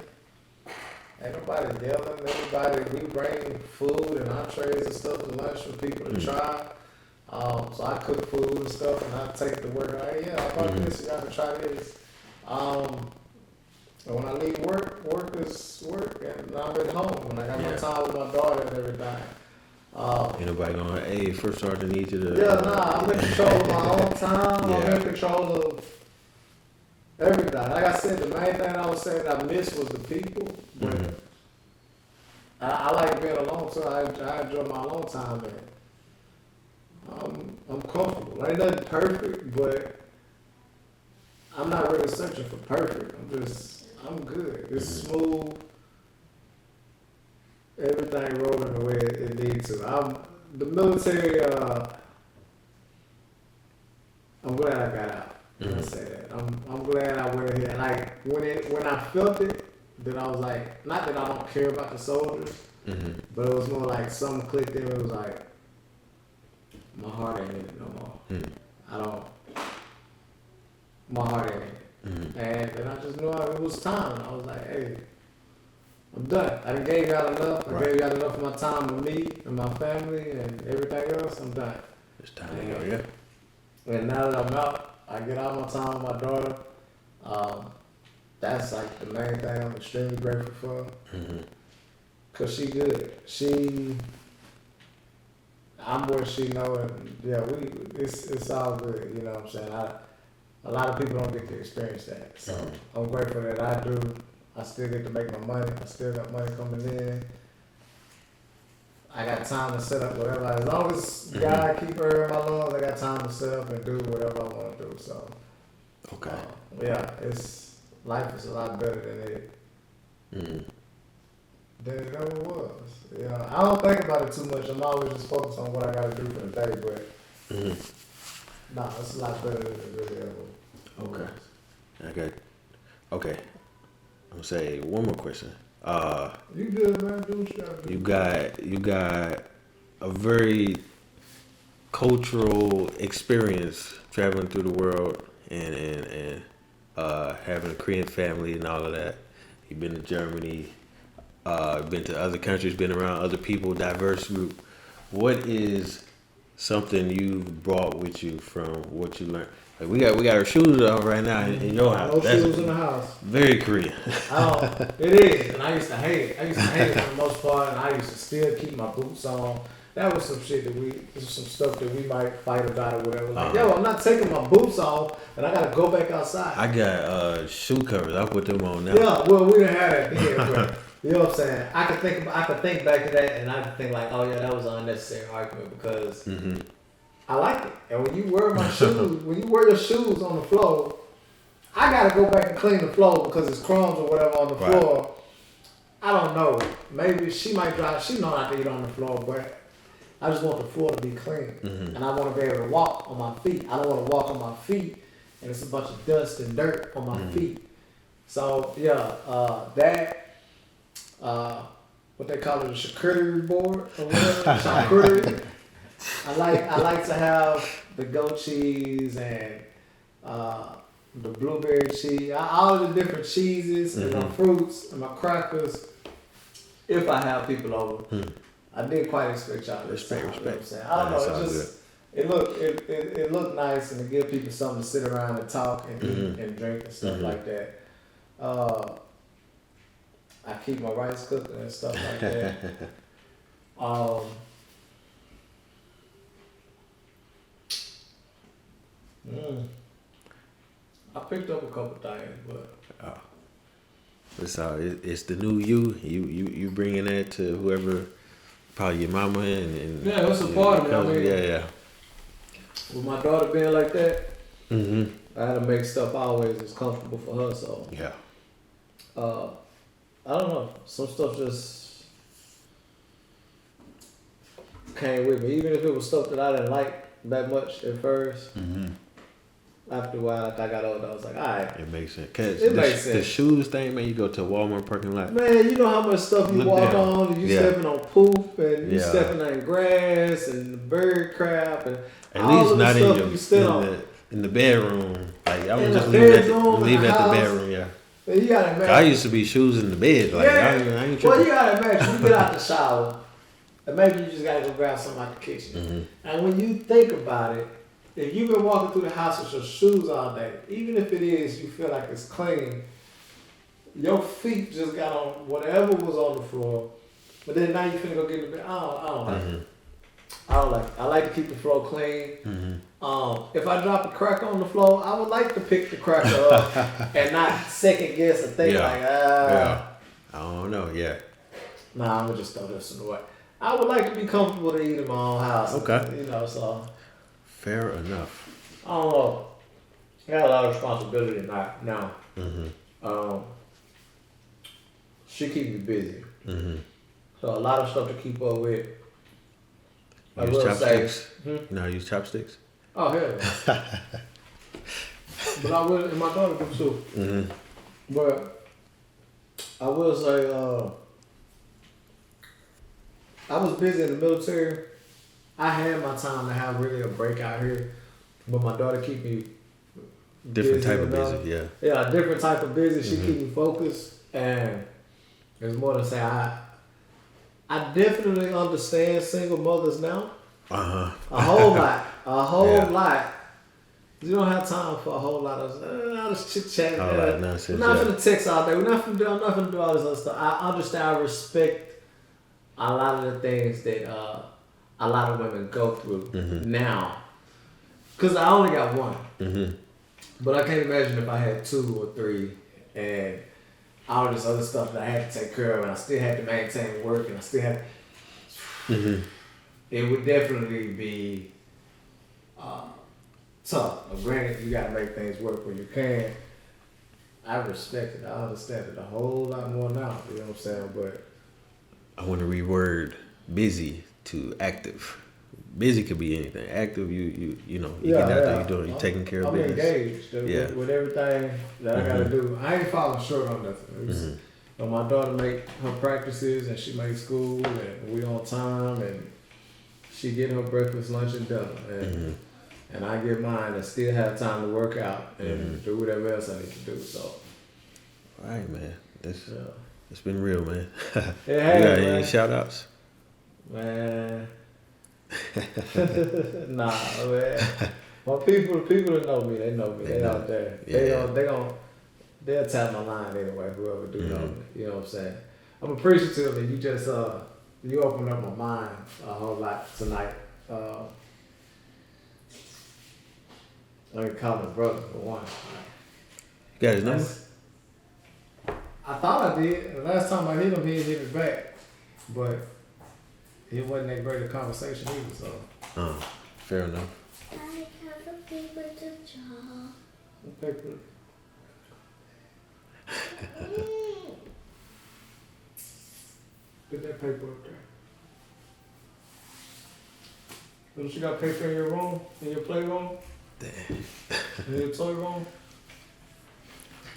Ain't nobody yelling. We bring food and entrees and stuff to lunch for people to try. So I cook food and stuff, and I take the work. Like, yeah, I bought this. You got to try this. And when I leave work, work is work, and I'm at home. When I got my time with my daughter and everything. Ain't nobody going, hey, first sergeant need you to. Yeah, nah, I'm in control of my own time. I'm in control of everything. Like I said, the main thing I was saying I missed was the people. But I like being alone, so I enjoy my alone time, and I'm comfortable. Ain't nothing perfect, but I'm not really searching for perfect. I'm good. It's smooth. Everything rolling the way it needs to. The military. I'm glad I got out. I say that. I'm glad I went in here. Like when I felt it, then I was like, not that I don't care about the soldiers, but it was more like something clicked in. It was like my heart ain't in it no more. My heart ain't in it. And then I just knew it was time. I was like, hey, I'm done. I done gave y'all enough. I gave y'all enough of my time with me and my family and everything else. I'm done. It's time to go, yeah. And now that I'm out, I get all my time with my daughter. That's like the main thing I'm extremely grateful for. Cause she good. I'm where she know, and yeah, it's all good. You know what I'm saying? A lot of people don't get to experience that, so I'm grateful that I do. I still get to make my money. I still got money coming in. I got time to set up whatever. As long as God keep her in my lungs, I got time to set up and do whatever I want to do. So, okay. Yeah, life is a lot better than it ever was. Yeah, I don't think about it too much. I'm always just focused on what I got to do for the day. But nah, it's a lot better than it really ever was. Okay. Okay. I'm gonna say one more question. You good, man? Do what you gotta do. You got a very cultural experience traveling through the world and having a Korean family and all of that. You've been to Germany, been to other countries, been around other people, diverse group. What is something you brought with you from what you learned? Like we got our shoes on right now in your house. No shoes in the house. Very Korean. It is, and I used to hate it. I used to hate it for the most part, and I used to still keep my boots on. That was some shit some stuff that we might fight about or whatever. Like, yo, I'm not taking my boots off, and I gotta go back outside. I got shoe covers. I put them on now. Yeah, well, we didn't have that then, but you know what I'm saying? I could think back to that, and I could think like, oh yeah, that was an unnecessary argument because I like it. And when you wear my shoes, when you wear your shoes on the floor, I gotta go back and clean the floor because it's crumbs or whatever on the floor. I don't know. Maybe she might drive. She know not to eat on the floor, but I just want the floor to be clean, and I want to be able to walk on my feet. I don't want to walk on my feet, and it's a bunch of dust and dirt on my feet. So yeah, what they call it, a charcuterie board or whatever. Charcuterie. I like to have the goat cheese and the blueberry cheese, all the different cheeses and my fruits and my crackers. If I have people over, I did quite expect y'all to Respect. You know what I'm saying? I don't know. It looked nice and to give people something to sit around and talk and eat and drink and stuff like that. I keep my rice cooker and stuff like that. I picked up a couple things, but It's the new you. You bringing that to whoever, probably your mama and yeah, that's a part of it. I mean, yeah. with my daughter being like that, Mm-hmm. I had to make stuff always as comfortable for her. So Yeah. I don't know. Some stuff just came with me, even if it was stuff that I didn't like that much at first. Mm-hmm. After a while, like I got older, I was like, all right. It makes sense. Cause It the, makes sense. the shoes thing, man. You go to a Walmart parking lot. Man, you know how much stuff you Look walk down. on, and you Yeah. stepping on poop, and you Yeah. stepping on grass, and bird crap, and At all least of the not stuff in you step your on. in the bedroom. Like I In would the just leave it bedroom, in leave the it at the house. bedroom. Yeah. And you gotta 'Cause imagine. I used to be shoes in the bed. Like I ain't Well, tripping. you gotta imagine. You get out the shower, and maybe you just gotta go grab something out the kitchen. Mm-hmm. And when you think about it, if you've been walking through the house with your shoes all day, even if it is, you feel like it's clean, your feet just got on whatever was on the floor, but then now you finna go get in the bed. I don't like it. I don't like it. I like to keep the floor clean. If I drop a cracker on the floor, I would like to pick the cracker up and not second guess and think Yeah. like, Yeah. I don't know. Yeah. nah, I'm gonna just throw this away. I would like to be comfortable to eat in my own house. Okay. You know, so Fair enough. I don't know. I got a lot of responsibility now. She keep me busy. So a lot of stuff to keep up with. I Use will chopsticks. say, You know how to use chopsticks? oh hell yeah. But I will, and my daughter do too. But I will say, I was busy in the military. I had my time to have really a break out here, but my daughter keep me Different busy type of enough. busy. Yeah. Yeah, a different type of busy. She keep me focused, and there's more to say. I definitely understand single mothers now. A whole lot. A whole Yeah. lot. You don't have time for a whole lot of all this chit chat. All that nonsense, We're not yeah. gonna text all day. We're not gonna do all this other stuff. I understand. I respect a lot of the things that a lot of women go through now. Cause I only got one. But I can't imagine if I had 2 or 3 and all this other stuff that I had to take care of, and I still had to maintain work, and I still had. It would definitely be tough. But granted, you gotta make things work when you can. I respect it. I understand it a whole lot more now. You know what I'm saying? But I want to reword busy to active. Busy could be anything. Active, you know, you get out there, you're doing, you're taking care of I'm business. engaged with everything that I gotta do. I ain't falling short on nothing. You know, my daughter make her practices, and she makes school, and we on time, and she get her breakfast, lunch, and dinner, and I get mine, and still have time to work out and do whatever else I need to do. So, All right, man. It's yeah. been real, man. It You has, got any man. shout outs? Man. Nah, man. My people that know me, they know me. They out there. Yeah. They'll tap my line anyway, whoever do know me. You know what I'm saying? I'm appreciative that you just you opened up my mind a whole lot tonight. I can call him brother for one. You got his number? I thought I did. The last time I hit him, he didn't hit me back. But it wasn't that great a conversation either, so. Fair enough. I have a paper to draw. Paper. Get that paper up there. Don't you got paper in your room? In your playroom? Damn. In your toy room?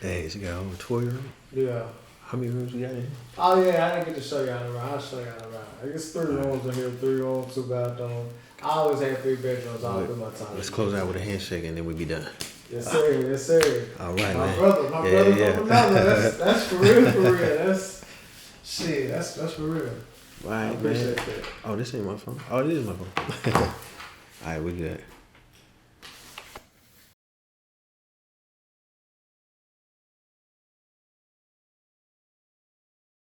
Hey, she got a whole toy room? Yeah. How many rooms we got in here? Oh yeah, I didn't get to show y'all around. I'll show y'all around. I guess 3 rooms in here, 3 rooms, 2 bathrooms. I always had 3 bedrooms all through my time. Let's close out with a handshake and then we be done. Yes sir, yes sir. All right, My man. brother Yeah, from yeah. another. That's for real. That's shit. That's for real. All I right, appreciate man. that. Oh, this ain't my phone. Oh, it is my phone. All right, we good.